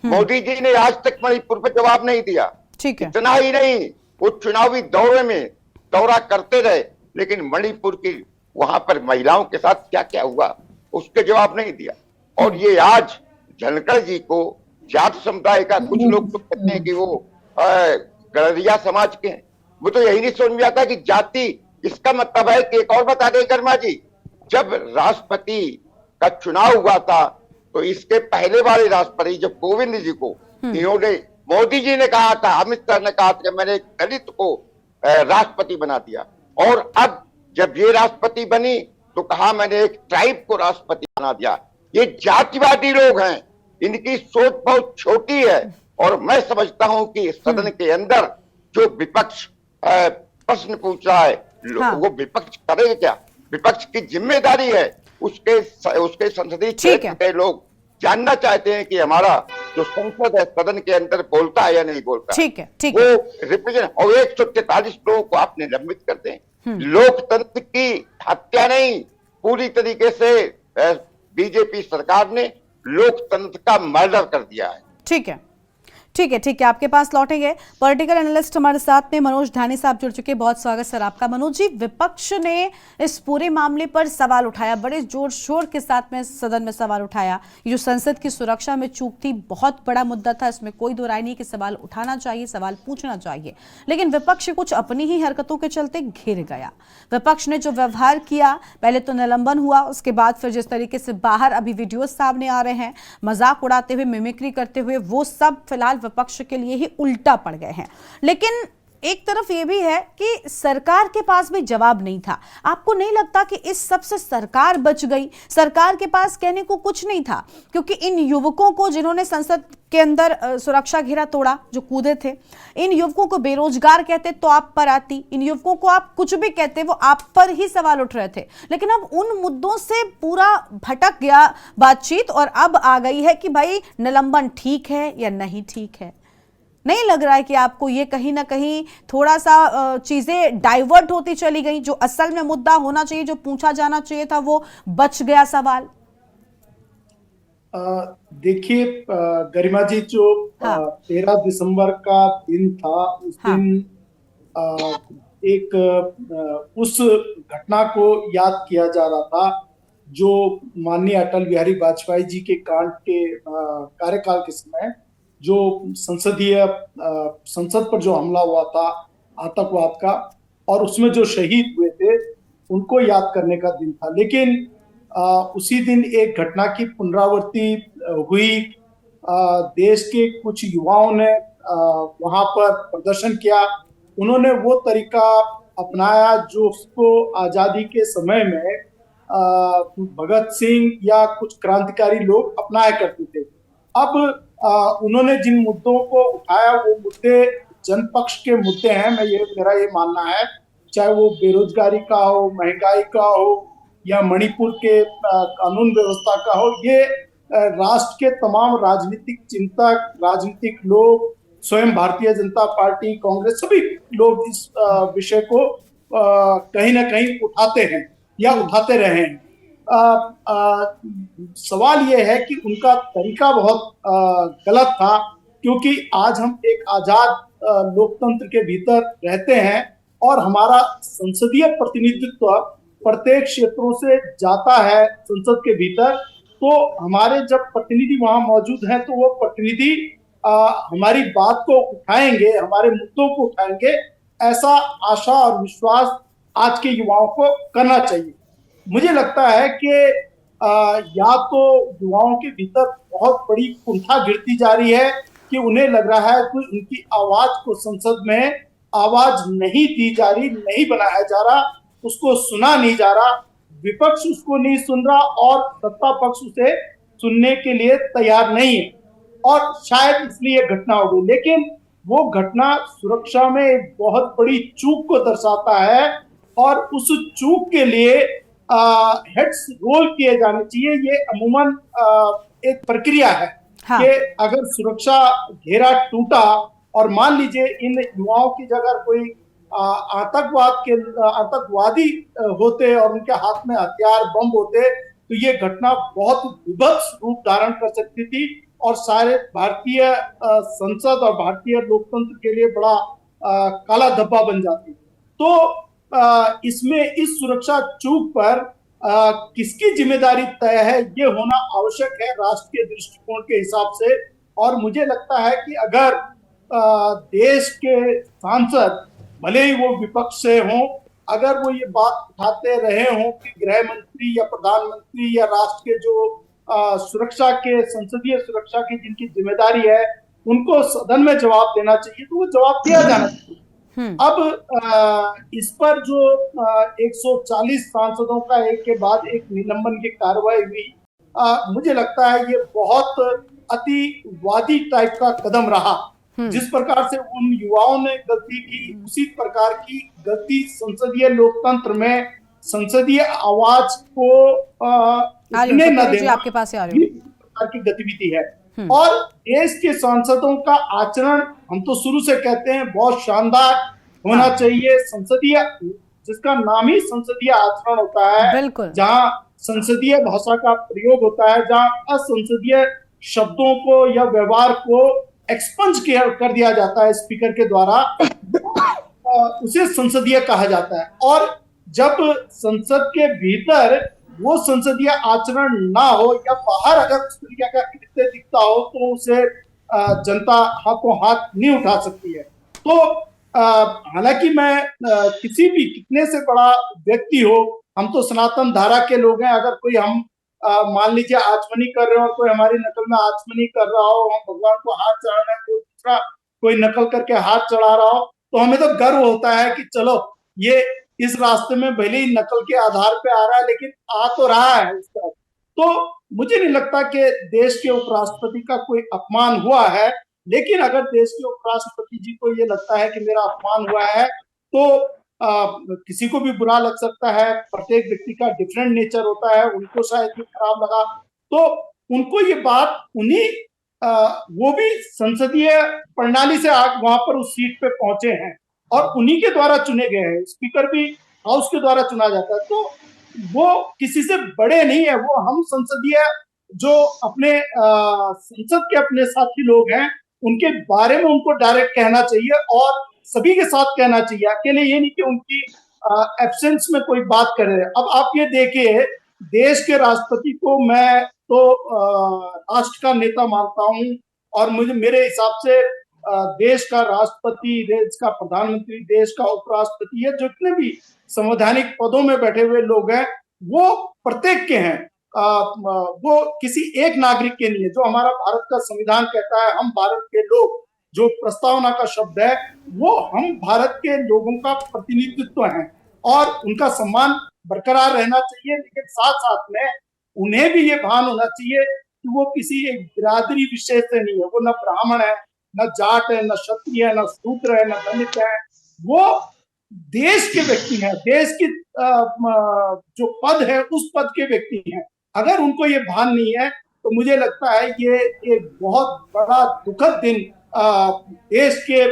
मोदी जी ने आज तक मणिपुर पर जवाब नहीं दिया। ठीक है। इतना ही नहीं, वो चुनावी दौरे में दौरा करते रहे, लेकिन मणिपुर की वहां पर महिलाओं के साथ क्या क्या हुआ उसके जवाब नहीं दिया। और ये आज धनखड़ जी को जाट समुदाय का, कुछ लोग तो कहते हैं कि वो गड़रिया समाज के हैं, वो तो यही नहीं समझ में आता कि जाति, इसका मतलब है कि एक और बता दें कर्मा जी, जब राष्ट्रपति का चुनाव हुआ था तो इसके पहले वाले राष्ट्रपति जब कोविंद जी को इन्होंने, मोदी जी ने कहा था, अमित शाह ने कहा था कि मैंने एक दलित को राष्ट्रपति बना दिया, और अब जब ये राष्ट्रपति बनी तो कहा मैंने एक ट्राइब को राष्ट्रपति बना दिया। ये जातिवादी लोग हैं, इनकी सोच बहुत छोटी है। और मैं समझता हूं कि सदन के अंदर जो विपक्ष प्रश्न पूछ रहा है, वो विपक्ष करेगा क्या? विपक्ष की जिम्मेदारी है उसके संसदीय क्षेत्र के लोग जानना चाहते हैं कि हमारा जो संसद है सदन के अंदर बोलता है या नहीं बोलता। ठीक है, ठीक है। वो रिप्रेजेंट और 143 लोगों को आप निलंबित कर दें। लोकतंत्र की हत्या नहीं, पूरी तरीके से बीजेपी सरकार ने लोकतंत्र का मर्डर कर दिया है। ठीक है, ठीक है, ठीक है, आपके पास लौटेंगे। पॉलिटिकल एनालिस्ट हमारे साथ में मनोज ढानी साहब जुड़ चुके हैं। बहुत स्वागत सर आपका। मनोज जी, विपक्ष ने इस पूरे मामले पर सवाल उठाया, बड़े जोर शोर के साथ में सदन में सवाल उठाया। ये जो संसद की सुरक्षा में चूक थी, बहुत बड़ा मुद्दा था, इसमें कोई दो राय नहीं कि सवाल उठाना चाहिए, सवाल पूछना चाहिए, लेकिन विपक्ष कुछ अपनी ही हरकतों के चलते घिर गया। विपक्ष ने जो व्यवहार किया, पहले तो निलंबन हुआ, उसके बाद फिर जिस तरीके से बाहर अभी वीडियो सामने आ रहे हैं, मजाक उड़ाते हुए, मिमिक्री करते हुए, वो सब फिलहाल विपक्ष के लिए ही उल्टा पड़ गए हैं। लेकिन एक तरफ यह भी है कि सरकार के पास भी जवाब नहीं था। आपको नहीं लगता कि इस सब से सरकार बच गई? सरकार के पास कहने को कुछ नहीं था, क्योंकि इन युवकों को जिन्होंने संसद के अंदर सुरक्षा घेरा तोड़ा, जो कूदे थे, इन युवकों को बेरोजगार कहते तो आप पर आती, इन युवकों को आप कुछ भी कहते वो आप पर ही सवाल उठ रहे थे। लेकिन अब उन मुद्दों से पूरा भटक गया बातचीत और अब आ गई है कि भाई निलंबन ठीक है या नहीं ठीक है। नहीं लग रहा है कि आपको ये कहीं ना कहीं थोड़ा सा चीजें डाइवर्ट होती चली गई? जो असल में मुद्दा होना चाहिए, जो पूछा जाना चाहिए था, वो बच गया सवाल। देखिए गरिमा जी, जो 13 दिसंबर का दिन था, उस दिन उस घटना को याद किया जा रहा था जो माननीय अटल बिहारी वाजपेयी जी के कांड के कार्यकाल के समय जो संसद पर जो हमला हुआ था आतंकवाद का, और उसमें जो शहीद हुए थे उनको याद करने का दिन था। लेकिन उसी दिन एक घटना की पुनरावृत्ति हुई। देश के कुछ युवाओं ने वहां पर प्रदर्शन किया। उन्होंने वो तरीका अपनाया जो उसको आजादी के समय में भगत सिंह या कुछ क्रांतिकारी लोग अपनाया करते थे। अब उन्होंने जिन मुद्दों को उठाया वो मुद्दे जनपक्ष के मुद्दे हैं, मेरा ये मानना है, चाहे वो बेरोजगारी का हो, महंगाई का हो या मणिपुर के कानून व्यवस्था का हो। ये राष्ट्र के तमाम राजनीतिक चिंतक, राजनीतिक लोग, स्वयं भारतीय जनता पार्टी, कांग्रेस, सभी लोग इस विषय को कहीं ना कहीं उठाते हैं या उठाते रहे हैं। सवाल यह है कि उनका तरीका बहुत गलत था, क्योंकि आज हम एक आजाद लोकतंत्र के भीतर रहते हैं और हमारा संसदीय प्रतिनिधित्व प्रत्येक क्षेत्रों से जाता है संसद के भीतर। तो हमारे जब प्रतिनिधि वहां मौजूद हैं तो वो प्रतिनिधि हमारी बात को उठाएंगे, हमारे मुद्दों को उठाएंगे, ऐसा आशा और विश्वास आज के युवाओं को करना चाहिए। मुझे लगता है कि या तो युवाओं के भीतर बहुत बड़ी कुंठा गिरती जा रही है कि उन्हें लग रहा है कि उनकी आवाज को संसद में आवाज नहीं दी जा रही, नहीं बनाया जा रहा, उसको सुना नहीं जा रहा, विपक्ष उसको नहीं सुन रहा और सत्ता पक्ष उसे सुनने के लिए तैयार नहीं है, और शायद इसलिए घटना हो गई। लेकिन वो घटना सुरक्षा में एक बहुत बड़ी चूक को दर्शाता है और उस चूक के लिए हेड्स रोल किए जाने चाहिए। ये अमूमन एक प्रक्रिया है कि अगर सुरक्षा घेरा टूटा और मान लीजिए इन युवाओं की जगह कोई आतंकवादी होते और उनके हाथ में हथियार, बम होते, तो ये घटना बहुत विभत्स रूप धारण कर सकती थी और सारे भारतीय संसद और भारतीय लोकतंत्र के लिए बड़ा काला धब्बा बन जाती। तो इसमें इस सुरक्षा चूक पर किसकी जिम्मेदारी तय है, ये होना आवश्यक है राष्ट्र के दृष्टिकोण के हिसाब से। और मुझे लगता है कि अगर देश के सांसद, भले ही वो विपक्ष से हों, अगर वो ये बात उठाते रहे हों कि गृह मंत्री या प्रधानमंत्री या राष्ट्र के जो सुरक्षा के, संसदीय सुरक्षा की जिनकी जिम्मेदारी है, उनको सदन में जवाब देना चाहिए, तो वो जवाब दिया जाना चाहिए। अब इस पर जो 140 सांसदों का एक के बाद एक निलंबन की कार्रवाई हुई, मुझे लगता है ये बहुत अतिवादी टाइप का कदम रहा। जिस प्रकार से उन युवाओं ने गलती की, उसी प्रकार की गलती संसदीय लोकतंत्र में संसदीय आवाज को न देना, आपके पास आ रही प्रकार की गतिविधि है। और देश के सांसदों का आचरण हम तो शुरू से कहते हैं बहुत शानदार होना चाहिए। संसदीय, जिसका नाम ही संसदीय आचरण होता है, जहां संसदीय भाषा का प्रयोग होता है, जहां असंसदीय शब्दों को या व्यवहार को एक्सपंज कर दिया जाता है स्पीकर के द्वारा, उसे संसदीय कहा जाता है। और जब संसद के भीतर वो संसदीय आचरण ना हो या बाहर अगर उस तरीके का कृत्य दिखता हो तो उसे जनता हाथों हाथ नहीं उठा सकती है। तो हालांकि मैं किसी भी कितने से बड़ा व्यक्ति हो, हम तो सनातन धारा के लोग हैं। अगर कोई हम मान लीजिए आचमनी कर रहे हो और कोई हमारी नकल में आचमनी कर रहा हो, हम भगवान को हाथ चढ़ा रहे हैं, कोई दूसरा कोई नकल करके हाथ चढ़ा रहा हो, तो हमें तो गर्व होता है कि चलो ये इस रास्ते में भले ही नकल के आधार पे आ रहा है लेकिन आ तो रहा है इस तरफ। तो मुझे नहीं लगता कि देश के उपराष्ट्रपति का कोई अपमान हुआ है। लेकिन अगर देश के उपराष्ट्रपति जी को ये लगता है कि मेरा अपमान हुआ है तो किसी को भी बुरा लग सकता है। प्रत्येक व्यक्ति का डिफरेंट नेचर होता है, उनको शायद ये खराब लगा तो उनको ये बात उन्हीं वो भी संसदीय प्रणाली से वहां पर उस सीट पे पहुंचे हैं और उन्हीं के द्वारा चुने गए हैं। स्पीकर भी हाउस के द्वारा चुना जाता है, तो वो किसी से बड़े नहीं है। वो हम संसदीय जो अपने संसद के अपने साथी लोग हैं उनके बारे में उनको डायरेक्ट कहना चाहिए और सभी के साथ कहना चाहिए। अकेले ये नहीं कि उनकी एब्सेंस में कोई बात करे। अब आप ये देखिए, देश के राष्ट्रपति को मैं तो राष्ट्र का नेता मानता हूं और मुझे मेरे हिसाब से देश का राष्ट्रपति, देश का प्रधानमंत्री, देश का उपराष्ट्रपति, ये जितने भी संवैधानिक पदों में बैठे हुए लोग हैं वो प्रत्येक के हैं। वो किसी एक नागरिक के नहीं है। जो हमारा भारत का संविधान कहता है हम भारत के लोग, जो प्रस्तावना का शब्द है, वो हम भारत के लोगों का प्रतिनिधित्व है और उनका सम्मान बरकरार रहना चाहिए। लेकिन साथ साथ में उन्हें भी ये भान होना चाहिए कि वो किसी एक बिरादरी विशेष से नहीं है। वो न ब्राह्मण है, न जाट है, न क्षत्रिय है, न शूद्र है, न दलित है। वो देश के व्यक्ति हैं, देश की जो पद है उस पद के व्यक्ति हैं। अगर उनको ये भान नहीं है तो मुझे लगता है ये एक बहुत बड़ा दुखद दिन देश के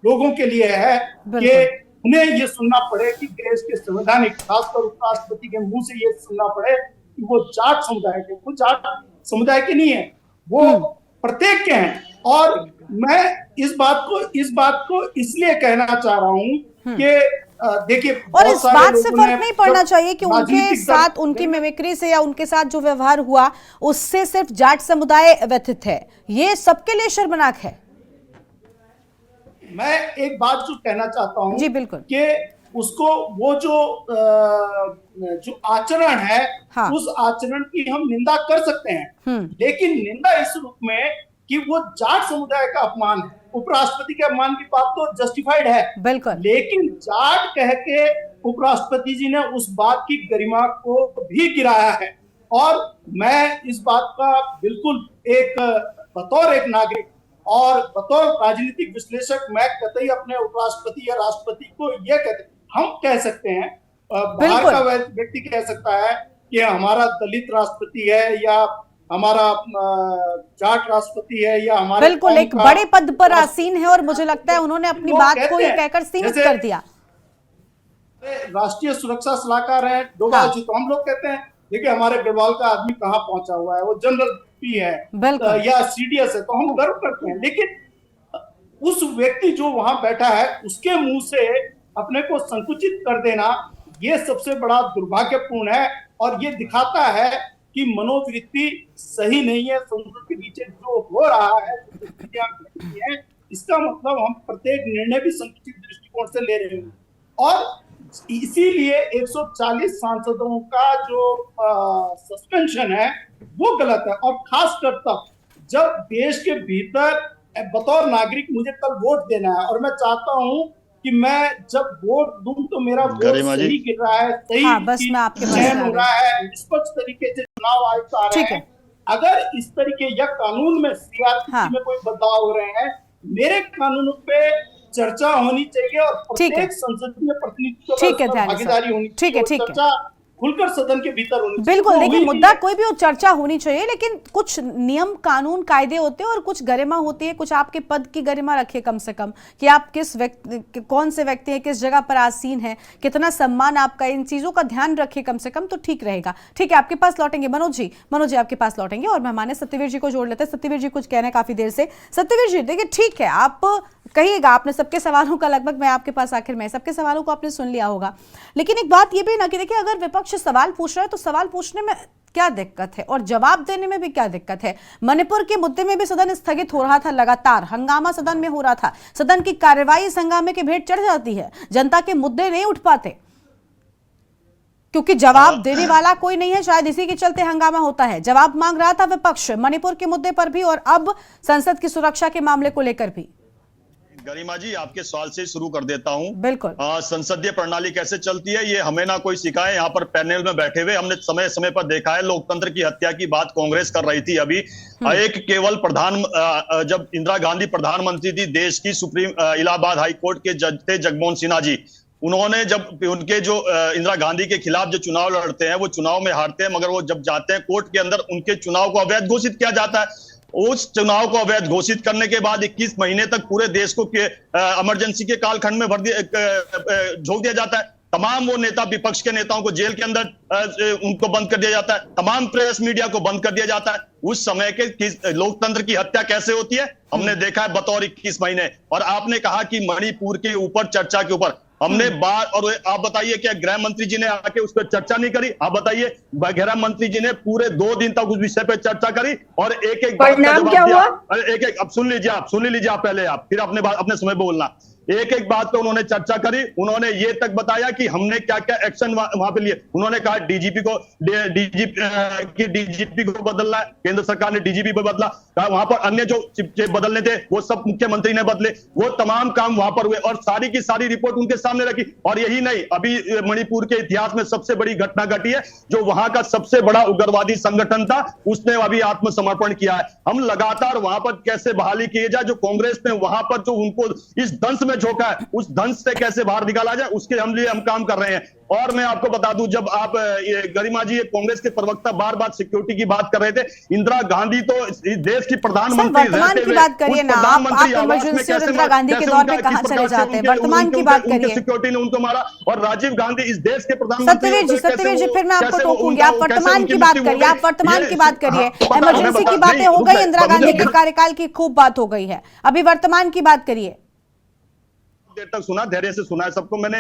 लोगों के लिए है कि उन्हें ये सुनना पड़े कि देश के संवैधानिक, खासकर उपराष्ट्रपति के मुंह से ये सुनना पड़े कि वो जाट समुदाय के, वो जाट समुदाय के नहीं है, वो प्रत्येक के हैं। और मैं इस बात को इसलिए कहना चाह रहा हूँ कि देखिए, और इस बात से फर्क नहीं पड़ना चाहिए कि उनके साथ उनकी मिमिक्री से या उनके साथ जो व्यवहार हुआ उससे सिर्फ जाट समुदाय व्यथित है। ये सबके लिए शर्मनाक है। मैं एक बात जो कहना चाहता हूँ जी बिल्कुल, कि उसको वो जो आचरण है, हाँ, उस आचरण की हम निंदा कर सकते हैं, लेकिन निंदा इस रूप में कि वो जाट समुदाय का अपमान है। उपराष्ट्रपति के अपमान की बात तो जस्टिफाइड है बिल्कुल, लेकिन जाट कह के उपराष्ट्रपति जी ने उस बात की गरिमा को भी गिराया है। और मैं इस बात का बिल्कुल बतौर एक नागरिक और बतौर राजनीतिक विश्लेषक मैं कतई अपने उपराष्ट्रपति या राष्ट्रपति को ये हम कह सकते हैं, बाहर का व्यक्ति कह सकता है कि हमारा दलित राष्ट्रपति है या हमारा जाट राष्ट्रपति है या हमारे बिल्कुल एक बड़े पद पर आसीन है और मुझे लगता है उन्होंने अपनी बात को ये कहकर सीमित कर दिया। राष्ट्रीय सुरक्षा सलाहकार है डोभाल जी, तो हम लोग कहते हैं देखिए हमारे गढ़वाल का आदमी कहाँ पहुंचा हुआ है, वो जनरल पी है या सीडीएस है, तो हम गर्व करते हैं। लेकिन उस व्यक्ति जो वहां बैठा है उसके मुंह से अपने को संकुचित कर देना ये सबसे बड़ा दुर्भाग्यपूर्ण है और ये दिखाता है कि मनोवृत्ति सही नहीं है। संसद के नीचे जो हो रहा है, इसका मतलब हम प्रत्येक निर्णय भी संकुचित दृष्टिकोण से ले रहे हैं और इसीलिए 140 सांसदों का जो सस्पेंशन है वो गलत है। और खासकर तब जब देश के भीतर बतौर नागरिक मुझे कल वोट देना है और मैं चाहता हूं कि मैं जब वोट दूं तो मेरा वोट सही गिर रहा है, सही चयन हो रहा है, निष्पक्ष तरीके से चुनाव आयुक्त आ रहे हैं। अगर इस तरीके या कानून में सीआरपीसी में कोई बदलाव हो रहे हैं, मेरे कानूनों पे चर्चा होनी चाहिए और प्रत्येक संसदीय प्रतिनिधित्व भागीदारी होनी चाहिए। चर्चा खुलकर सदन के भीतर होनी चाहिए। बिल्कुल, वो देखिए हुई मुद्दा नहीं है। कोई भी हो, चर्चा होनी चाहिए, लेकिन कुछ नियम कानून कायदे होते हैं और कुछ गरिमा होती है, कुछ आपके पद की गरिमा रखिए कम से कम, कि आप किस व्यक्ति, कौन से व्यक्ति हैं, किस जगह पर आसीन है, कितना सम्मान आपका, इन चीजों का ध्यान रखिए कम से कम, तो ठीक रहेगा। ठीक है, आपके पास लौटेंगे मनोज जी आपके पास लौटेंगे और मेहमान सत्यवीर जी को जोड़ लेते हैं। सत्यवीर जी कुछ कहना है काफी देर से। सत्यवीर जी देखिए, ठीक है, आप कहिएगा, आपने सबके सवालों का लगभग, मैं आपके पास आखिर में सबके सवालों को आपने सुन लिया होगा, लेकिन एक बात ये भी ना कि देखिए अगर विपक्ष सवाल पूछ रहा है तो सवाल पूछने में क्या दिक्कत है और जवाब देने में भी क्या दिक्कत है। मणिपुर के मुद्दे में भी सदन स्थगित हो रहा था, लगातार हंगामा सदन में हो रहा था, सदन की कार्यवाही इस हंगामे के भेंट चढ़ जाती है, जनता के मुद्दे नहीं उठ पाते क्योंकि जवाब देने वाला कोई नहीं है, शायद इसी के चलते हंगामा होता है। जवाब मांग रहा था विपक्ष मणिपुर के मुद्दे पर भी और अब संसद की सुरक्षा के मामले को लेकर भी। गरिमा जी, आपके सवाल से शुरू कर देता हूं। बिल्कुल। संसदीय प्रणाली कैसे चलती है ये हमें ना कोई सिखाए। यहाँ पर पैनल में बैठे हुए हमने समय समय पर देखा है, लोकतंत्र की हत्या की बात कांग्रेस कर रही थी अभी। एक केवल जब इंदिरा गांधी प्रधानमंत्री थी देश की, सुप्रीम इलाहाबाद हाई कोर्ट के जज थे जगमोहन सिन्हा जी, उन्होंने जब उनके जो इंदिरा गांधी के खिलाफ जो चुनाव लड़ते हैं वो चुनाव में हारते हैं, मगर वो जब जाते हैं कोर्ट के अंदर उनके चुनाव को अवैध घोषित किया जाता है। उस चुनाव को अवैध घोषित करने के बाद 21 महीने तक पूरे देश को इमरजेंसी के कालखंड में झोंक दिया जाता है। तमाम वो नेता, विपक्ष के नेताओं को जेल के अंदर उनको बंद कर दिया जाता है, तमाम प्रेस मीडिया को बंद कर दिया जाता है। उस समय के लोकतंत्र की हत्या कैसे होती है हमने देखा है बतौर 21 महीने। और आपने कहा कि मणिपुर के ऊपर चर्चा के ऊपर हमने बात, और आप बताइए क्या गृह मंत्री जी ने आके उस पर चर्चा नहीं करी? आप बताइए, गृह मंत्री जी ने पूरे 2 दिन तक उस विषय पर चर्चा करी और एक एक बात का जवाब दिया। एक अब सुन लीजिए आप पहले, आप फिर अपने समय बोलना। एक एक बात पे उन्होंने चर्चा करी। उन्होंने ये तक बताया कि हमने क्या क्या एक्शन वहां पे लिए। उन्होंने कहा डीजीपी को बदलना है, केंद्र सरकार ने डीजीपी को बदला, कहा वहां पर अन्य जो बदलने थे वो सब मुख्यमंत्री ने बदले, वो तमाम काम वहां पर हुए और सारी की सारी रिपोर्ट उनके सामने रखी। और यही नहीं, अभी मणिपुर के इतिहास में सबसे बड़ी घटना घटी है, जो वहां का सबसे बड़ा उग्रवादी संगठन था उसने अभी आत्मसमर्पण किया है। हम लगातार वहां पर कैसे बहाली किए जाए, जो कांग्रेस ने वहां पर जो उनको इस दंश में झोंका है, उस दंश से कैसे बाहर निकाला जाए, उसके हम काम कर रहे हैं। और मैं आपको बता दूं, जब आप गरिमा जी कांग्रेस के प्रवक्ता बार बार सिक्योरिटी की बात कर रहे थे, इंदिरा गांधी तो इस देश की प्रधानमंत्री वर्तमान की बात करिए ना, आप इमरजेंसी और इंदिरा गांधी के दौर में कहां चले जाते हैं, वर्तमान की बात करिए। सिक्योरिटी ने उनको मारा और राजीव गांधी इस देश के प्रधानमंत्री। सत्यवीर जी फिर मैं आपको टोकूंगी, आप वर्तमान की बात करिए, आप वर्तमान की बात करिए। इमरजेंसी की बातें हो गई, इंदिरा गांधी के कार्यकाल की खूब बात हो गई है, अभी वर्तमान की बात करिए। देर तक सुना, धैर्य से सुना है सबको मैंने।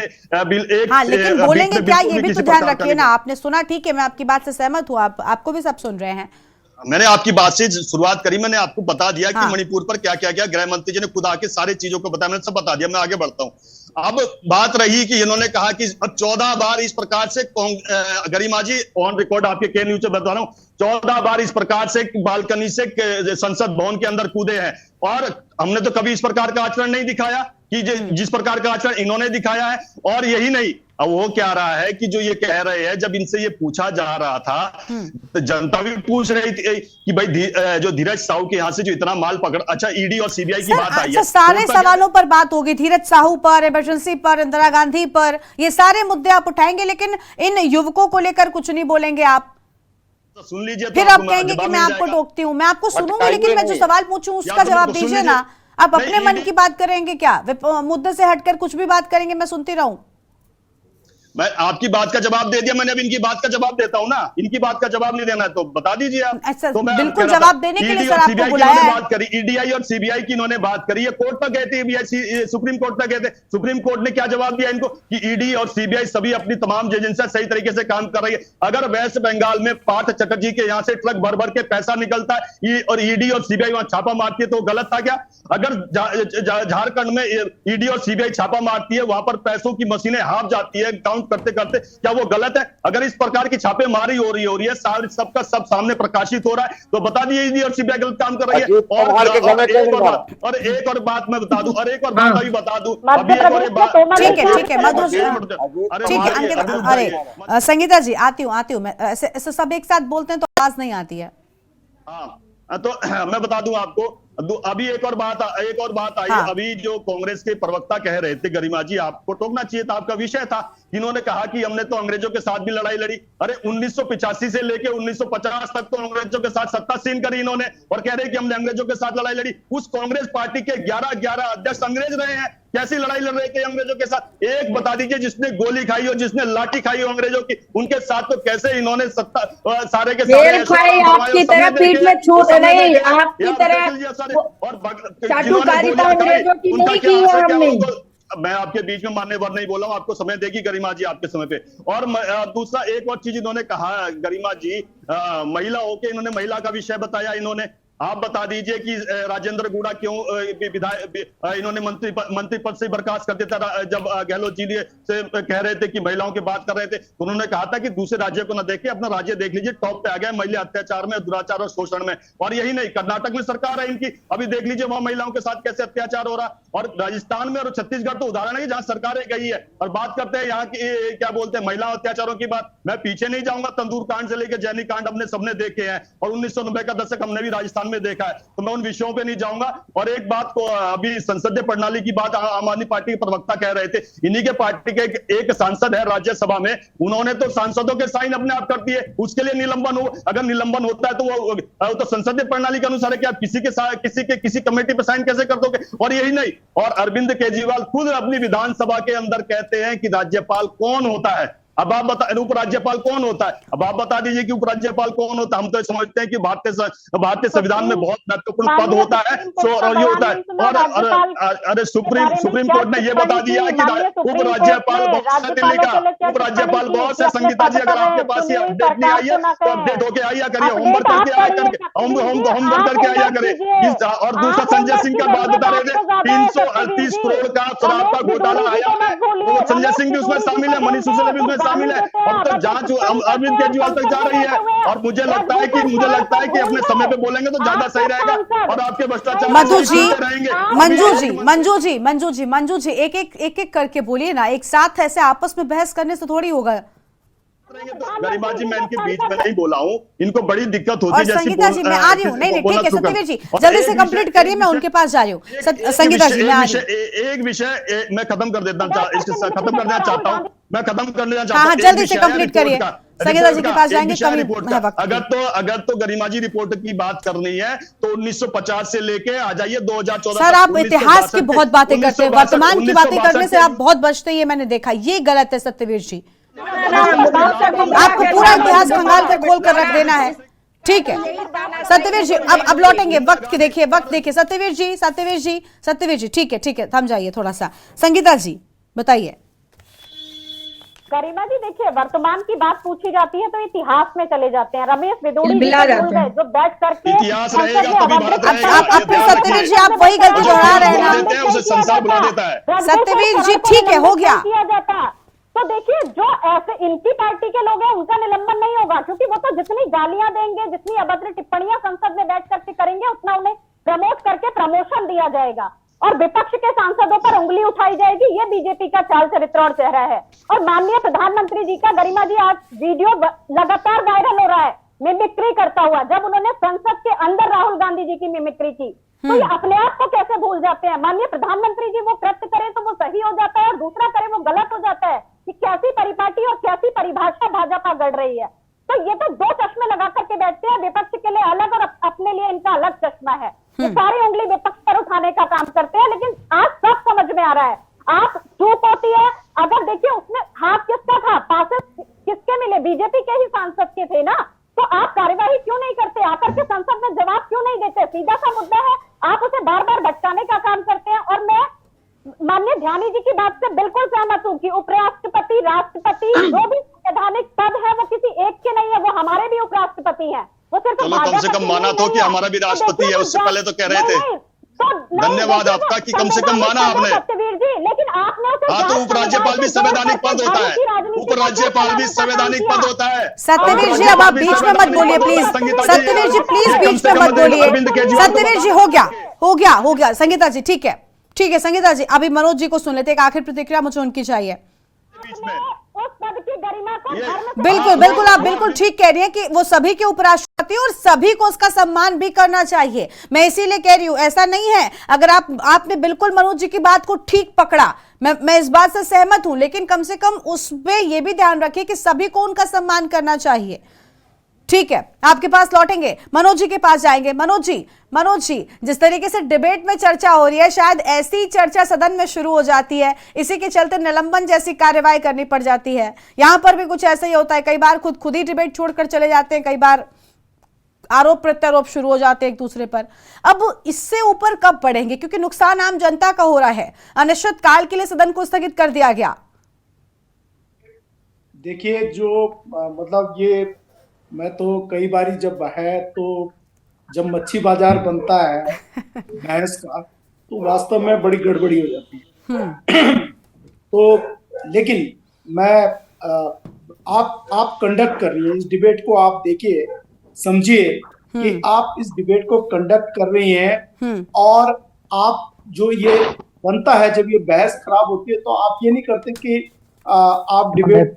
हाँ, लेकिन बोलेंगे क्या ये भी तो ध्यान रखिए ना। आपने सुना, ठीक है, मैं आपकी बात से सहमत हूँ, आपको भी सब सुन रहे हैं। मैंने आपकी बात से शुरुआत करी, मैंने आपको बता दिया कि मणिपुर पर क्या क्या गया, गृह मंत्री जी ने खुद आके सारी चीजों को बताया, मैंने सब बता दिया। मैं आगे बढ़ता हूँ। अब बात रही कि इन्होंने कहा कि 14 बार इस प्रकार से, गरिमा जी ऑन रिकॉर्ड आपके के न्यूज से बता रहा हूं, 14 बार इस प्रकार से बालकनी से संसद भवन के अंदर कूदे हैं और हमने तो कभी इस प्रकार का आचरण नहीं दिखाया कि जिस प्रकार का आचरण इन्होंने दिखाया है। और यही नहीं, अब वो क्या रहा है कि जो ये कह रहे हैं, जब इनसे ये पूछा जा रहा था तो जनता भी पूछ रही थी कि भाई जो धीरज साहू के यहाँ से जो इतना माल पकड़, अच्छा ईडी और सीबीआई की बात आई है, सारे सवालों पर बात होगी, धीरज साहू पर, इमरजेंसी पर, इंदिरा गांधी पर, ये सारे मुद्दे आप उठाएंगे, लेकिन इन युवकों को लेकर कुछ नहीं बोलेंगे आप। तो सुन लीजिए, फिर आप कहेंगे कि मैं आपको टोकती हूँ। मैं आपको सुनूंगी, लेकिन मैं जो सवाल पूछूं उसका जवाब दीजिए ना। आप अपने मन की बात करेंगे क्या, मुद्दे से हटकर कुछ भी बात करेंगे, मैं सुनती रहूं? मैं आपकी बात का जवाब दे दिया, मैंने अब इनकी बात का जवाब देता हूं ना। इनकी बात का जवाब नहीं देना है तो बता दीजिए आप। अच्छा, तो मैं बिल्कुल जवाब देने के लिए सर आपको बुलाया है। बात करी ईडीआई और सीबीआई की, इन्होंने बात करी, ये कोर्ट तक गए थे, सुप्रीम कोर्ट तक गए थे। सुप्रीम कोर्ट ने क्या जवाब दिया इनको कि ईडी और सीबीआई सभी अपनी तमाम एजेंसियां सही तरीके से काम कर रही है। अगर वेस्ट बंगाल में पार्थ चटर्जी के यहाँ से ट्रक भर भर के पैसा निकलता है और ईडी और सीबीआई वहां छापा मारती है तो गलत था क्या? अगर झारखंड में ईडी और सीबीआई छापा मारती है, वहां पर पैसों की मशीनें हाफ जाती है काउंट करते करते, क्या वो गलत है? अगर इस प्रकार की छापेमारी हो रही है, सबका सब सामने प्रकाशित हो रहा है, तो बता दिए ईडी और सीबीआई गलत काम कर रही है। और एक और बात मैं बता दूं, और एक और बात अभी बता दूं, अभी एक और बात, ठीक है मधुर जी, ठीक है अंकित, अरे संगीता जी आती हूँ मैं, ऐसे सब एक साथ बोलते हैं तो आवाज नहीं आती है। हाँ, तो मैं बता दूं आपको अभी एक और बात आई। हाँ। अभी जो कांग्रेस के प्रवक्ता कह रहे थे, गरिमा जी आपको टोकना चाहिए था, आपका विषय था। इन्होंने कहा कि हमने तो अंग्रेजों के साथ भी लड़ाई लड़ी। अरे 1985 से लेके 1950 तक तो अंग्रेजों के साथ सत्तासीन करी इन्होंने, और कह रहे हैं कि हमने अंग्रेजों के साथ लड़ाई लड़ी। उस कांग्रेस पार्टी के 11 अध्यक्ष अंग्रेज रहे हैं। कैसी लड़ाई लड़ रहे थे अंग्रेजों के साथ? एक बता दीजिए जिसने गोली खाई हो, जिसने लाठी खाई हो अंग्रेजों की, उनके साथ तो कैसे इन्होंने सत्ता सारे के सारे आपकी तरह पीठ में छूट नहीं, आपकी तरह चाटुकारिता अंग्रेजों की नहीं की है हमने। मैं आपके बीच में मान्यवर नहीं बोला हूं, आपको समय देगी गरिमा जी आपके समय पे। और दूसरा एक और चीज इन्होंने कहा गरिमा जी, महिला होके इन्होंने महिला का विषय बताया। इन्होंने आप बता दीजिए कि राजेंद्र गुड़ा क्यों इन्होंने मंत्री पद से बर्खास्त कर दिया था जब गहलोत जी से कह रहे थे कि महिलाओं की बात कर रहे थे, तो उन्होंने कहा था कि दूसरे राज्यों को न देखे, अपना राज्य देख लीजिए, टॉप पे आ गया महिला अत्याचार में, दुराचार और शोषण में। और यही नहीं, कर्नाटक में सरकार है इनकी, अभी देख लीजिए वहां महिलाओं के साथ कैसे अत्याचार हो रहा। और राजस्थान में और छत्तीसगढ़ तो उदाहरण है जहां सरकारें गई है। और बात करते हैं यहाँ की क्या बोलते हैं महिला अत्याचारों की बात, मैं पीछे नहीं जाऊंगा, तंदूर कांड से लेकर जैनी कांड हमने सबने देखे हैं, और 1990 का दशक हमने भी राजस्थान में देखा है, तो मैं उन विषयों पे नहीं जाऊंगा। और एक बात को, अभी संसदीय प्रणाली की बात आम आदमी पार्टी के प्रवक्ता कह रहे थे, इन्हीं के पार्टी के एक सांसद है राज्यसभा में, उन्होंने तो सांसदों के साइन अपने आप कर दिए, उसके लिए निलंबन हो। अगर निलंबन होता है तो वो तो संसदीय प्रणाली के अनुसार है कि आप किसी कमेटी पर साइन कैसे कर दोगे। और यही नहीं, और अरविंद केजरीवाल खुद अपनी विधानसभा के अंदर कहते हैं कि राज्यपाल कौन होता है। अब आप बता, उपराज्यपाल कौन होता है? अब आप बता दीजिए कि उपराज्यपाल कौन होता है। हम तो समझते हैं कि भारतीय संविधान में बहुत महत्वपूर्ण पद होता है, और ये होता है। और अरे सुप्रीम कोर्ट ने ये बता दिया कि उपराज्यपाल बॉस है दिल्ली का, उपराज्यपाल बॉस है। संगीता जी, अगर आपके पास ये अपडेट नहीं आई है तो अपडेट होके आया करिए, होमवर्क करके आया करिए। और दूसरा, संजय सिंह का बात बता रहे थे, 338 करोड़ का शराब का घोटाला आया है, तो संजय सिंह भी उसमें शामिल है, मनीष सिसोदिया भी उसमें शामिल है। अब तक जांच अरविंद केजरीवाल तक जा रही है, और मुझे लगता है कि अपने समय पे बोलेंगे तो ज्यादा सही रहेगा, और आपके भ्रष्टाचार मंजू जी एक करके बोलिए ना, एक साथ ऐसे आपस में बहस करने से थोड़ी होगा। गरिमा जी, मैं इनके बीच में नहीं बोला हूँ, इनको बड़ी दिक्कत होती है। संगीता जी, मैं आ रही हूँ। नहीं, ठीक है सत्यवीर जी, जल्दी से कंप्लीट करिए, मैं उनके पास जा रही हूँ। संगीता जी, एक विषय मैं खत्म कर देना चाहता हूँ। हाँ, जल्दी से कंप्लीट करिए, संगीता जी के पास जाएंगे। अगर तो गरिमा जी रिपोर्ट की बात करनी है तो 1950 से लेके आ जाइए 2014। सर, आप इतिहास की बहुत बातें करते हैं, वर्तमान की बातें करने से आप बहुत बचते हैं, ये मैंने देखा, ये गलत है सत्यवीर जी। आपको पूरा इतिहास खंगाल कर खोल कर रख देना है, ठीक है सत्यवीर जी। अब लौटेंगे, वक्त देखिए सत्यवीर जी, ठीक है, थम जाइए थोड़ा सा। संगीता जी बताइए। गरिमा जी, देखिए, वर्तमान की बात पूछी जाती है तो इतिहास में चले जाते हैं। रमेश विदोड़ी जी जो बैठ करके इतिहास रहेगा तभी भारत रहेगा। सत्यवीर जी, आप वही गलती दोहरा रहे हैं उसे संसार बुला देता है। सत्यवीर जी, ठीक है, हो गया। किया जाता तो देखिए, जो ऐसे इनकी पार्टी के लोग हैं उनका निलंबन नहीं होगा, क्योंकि वो तो जितनी गालियां देंगे, जितनी अभद्र टिप्पणियां संसद में बैठ करके करेंगे, उतना उन्हें प्रमोट करके प्रमोशन दिया जाएगा, और विपक्ष के सांसदों पर उंगली उठाई जाएगी। ये बीजेपी का चाल चरित्र और चेहरा है। और माननीय प्रधानमंत्री जी का, गरिमा जी, आज वीडियो लगातार वायरल हो रहा है मिमिक्री करता हुआ, जब उन्होंने संसद के अंदर राहुल गांधी जी की मिमिक्री की, तो ये अपने आप को कैसे भूल जाते हैं? माननीय प्रधानमंत्री जी वो कृत्य करे तो वो सही हो जाता है, और दूसरा करे वो गलत हो जाता है। कि कैसी परिपाटी और कैसी परिभाषा भाजपा गढ़ रही है। तो ये तो दो चश्मे लगा करके बैठते हैं, विपक्ष के लिए अलग और अपने लिए इनका अलग चश्मा है। ये सारी उंगली विपक्ष पर उठाने का काम करते हैं, लेकिन आज सब समझ में आ रहा है। आप चूक होती है, अगर देखिए उसमें हाथ किसका था, पासेस किसके मिले, बीजेपी के ही सांसद के थे ना, तो आप कार्यवाही क्यों नहीं करते? आकर के संसद में जवाब क्यों नहीं देते? सीधा सा मुद्दा है, आप उसे बार बार भटकाने का काम करते हैं। और मैं माननीय ध्यानी जी की बात से बिल्कुल सहमत हूँ कि उपराष्ट्रपति, राष्ट्रपति, जो भी संवैधानिक पद है वो किसी एक के नहीं है, वो हमारे भी उपराष्ट्रपति हैं। वो सिर्फ कम से कम माना तो कि हमारा भी राष्ट्रपति है, उससे पहले तो कह रहे थे। धन्यवाद आपका कि कम से कम माना आपने। सत्यवीर जी, लेकिन आपने उसे, हाँ, तो उपराज्यपाल भी संवैधानिक पद होता है, उपराज्यपाल भी संवैधानिक पद होता है। सत्यवीर जी, अब आप बीच में मत बोलिए प्लीज। सत्यवीर जी प्लीज बीच में मत बोलिए। सत्यवीर जी, हो गया। संगीता जी, ठीक है संगीता जी, अभी मनोज जी को सुन लेते, एक आखिर प्रतिक्रिया मुझे उनकी चाहिए। उस पद की गरिमा को बिल्कुल आप बिल्कुल ठीक कह रही हैं कि वो सभी के उपराष्ट्रपति जाती है और सभी को उसका सम्मान भी करना चाहिए। मैं इसीलिए कह रही हूं, ऐसा नहीं है, अगर आपने बिल्कुल मनोज जी की बात को ठीक पकड़ा, मैं इस बात से सहमत हूं, लेकिन कम से कम उस पे ये भी ध्यान रखिए कि सभी को उनका सम्मान करना चाहिए। ठीक है, आपके पास लौटेंगे, मनोज जी के पास जाएंगे। मनोज जी, जिस तरीके से डिबेट में चर्चा हो रही है, शायद ऐसी चर्चा सदन में शुरू हो जाती है, इसी के चलते निलंबन जैसी कार्यवाही करनी पड़ जाती है। यहां पर भी कुछ ऐसा ही होता है, कई बार खुद ही डिबेट छोड़कर चले जाते हैं, कई बार आरोप प्रत्यारोप शुरू हो जाते हैं एक दूसरे पर। अब इससे ऊपर कब बढ़ेंगे, क्योंकि नुकसान आम जनता का हो रहा है। अनिश्चित काल के लिए सदन को स्थगित कर दिया गया। देखिए, जो मतलब ये मैं तो कई बारी जब जब मच्छी बाजार बनता है भैंस का, तो वास्तव में बड़ी गड़बड़ी हो जाती है। तो लेकिन मैं आप कंडक्ट कर रही है इस डिबेट को, आप देखिए, समझिए कि आप इस डिबेट को कंडक्ट कर रही हैं, और आप जो ये बनता है, जब ये बहस खराब होती है, तो आप ये नहीं करते कि आप डिबेट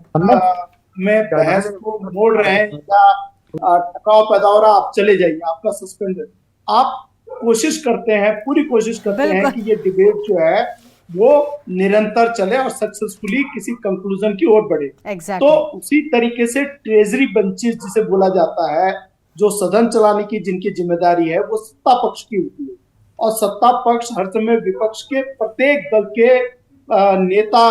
में बहस को मोड़ रहे हैं या टकराव पैदा हो रहा, आप चले जाइए, आपका सस्पेंड। आप कोशिश करते हैं, पूरी कोशिश करते हैं कि ये डिबेट जो है वो निरंतर चले और सक्सेसफुली किसी कंक्लूजन की ओर बढ़े। तो उसी तरीके से ट्रेजरी बेंचेस जिसे बोला जाता है, जो सदन चलाने की जिनकी जिम्मेदारी है, वो सत्ता पक्ष की होती है, और सत्ता पक्ष हर समय विपक्ष के प्रत्येक दल के नेता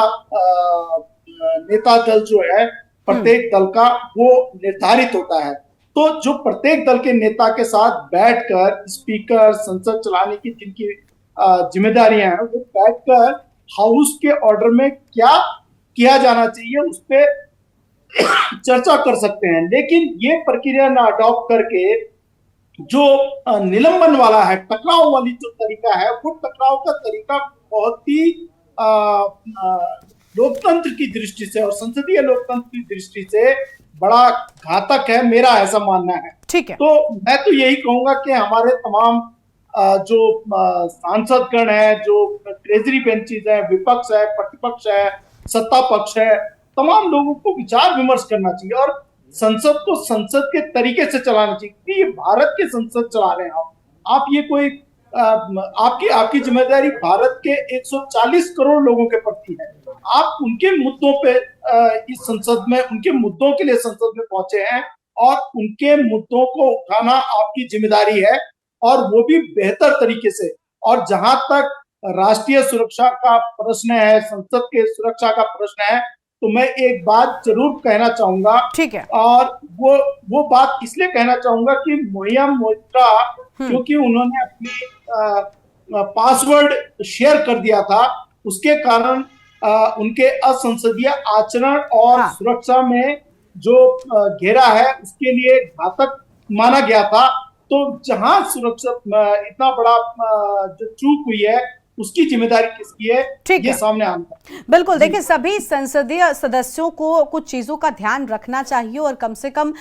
दल जो है, प्रत्येक दल का वो निर्धारित होता है। तो जो प्रत्येक दल के नेता के साथ बैठकर स्पीकर, संसद चलाने की जिनकी जिम्मेदारियां हैं, वो बैठकर हाउस के ऑर्डर में क्या किया जाना चाहिए उस पर चर्चा कर सकते हैं। लेकिन ये प्रक्रिया ना अडॉप्ट करके जो निलंबन वाला है, टकराव वाली जो तरीका है, वो टकराव का तरीका बहुत ही लोकतंत्र की दृष्टि से और संसदीय लोकतंत्र की दृष्टि से बड़ा घातक है, मेरा ऐसा मानना है। ठीक है। तो मैं तो यही कहूंगा कि हमारे तमाम जो सांसद गण है, जो ट्रेजरी बेंचेस है, विपक्ष है, प्रतिपक्ष है, सत्ता पक्ष है, तमाम लोगों को विचार विमर्श करना चाहिए और संसद को संसद के तरीके से चलाना चाहिए, क्योंकि ये भारत के संसद चला रहे हैं आप ये कोई आपकी जिम्मेदारी भारत के 140 करोड़ लोगों के प्रति है। आप उनके मुद्दों पे इस संसद में, उनके मुद्दों के लिए संसद में पहुंचे हैं, और उनके मुद्दों को उठाना आपकी जिम्मेदारी है, और वो भी बेहतर तरीके से। और जहां तक राष्ट्रीय सुरक्षा का प्रश्न है, संसद के सुरक्षा का प्रश्न है, तो मैं एक बात जरूर कहना चाहूंगा। ठीक है। और वो बात इसलिए कहना चाहूंगा कि मोहियम मोइत्रा, क्योंकि उन्होंने अपनी पासवर्ड शेयर कर दिया था, उसके कारण उनके असंसदीय आचरण और सुरक्षा में जो घेरा है, उसके लिए घातक माना गया था। तो जहां सुरक्षा इतना बड़ा जो चूक हुई है, उसकी जिम्मेदारी किसकी है, ये सामने आना है। बिल्कुल, देखिए, सभी संसदीय सदस्यों को कुछ चीजों का ध्यान रखना चाहिए, और कम से कम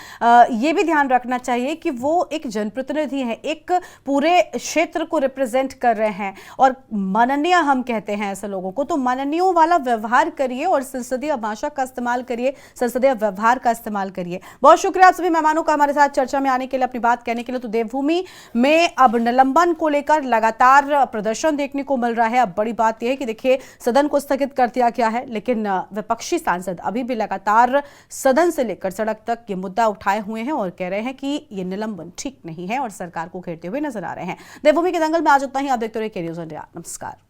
ये भी ध्यान रखना चाहिए कि वो एक जनप्रतिनिधि हैं, एक पूरे क्षेत्र को रिप्रेजेंट कर रहे हैं, और माननीय हम कहते हैं ऐसे लोगों को, तो माननीयों वाला व्यवहार करिए और संसदीय भाषा का इस्तेमाल करिए, संसदीय व्यवहार का इस्तेमाल करिए। बहुत शुक्रिया आप सभी मेहमानों का हमारे साथ चर्चा में आने के लिए, अपनी बात कहने के लिए। तो देवभूमि में अब निलंबन को लेकर लगातार प्रदर्शन देखने को मिल रहा है। अब बड़ी बात यह है कि देखिए, सदन को स्थगित कर दिया गया है, लेकिन विपक्षी सांसद अभी भी लगातार सदन से लेकर सड़क तक ये मुद्दा उठाए हुए हैं और कह रहे हैं कि ये निलंबन ठीक नहीं है और सरकार को घेरते हुए नजर आ रहे हैं। देवभूमि के दंगल में आज उतना ही। आप देखते रहिए के न्यूज़ इंडिया। नमस्कार।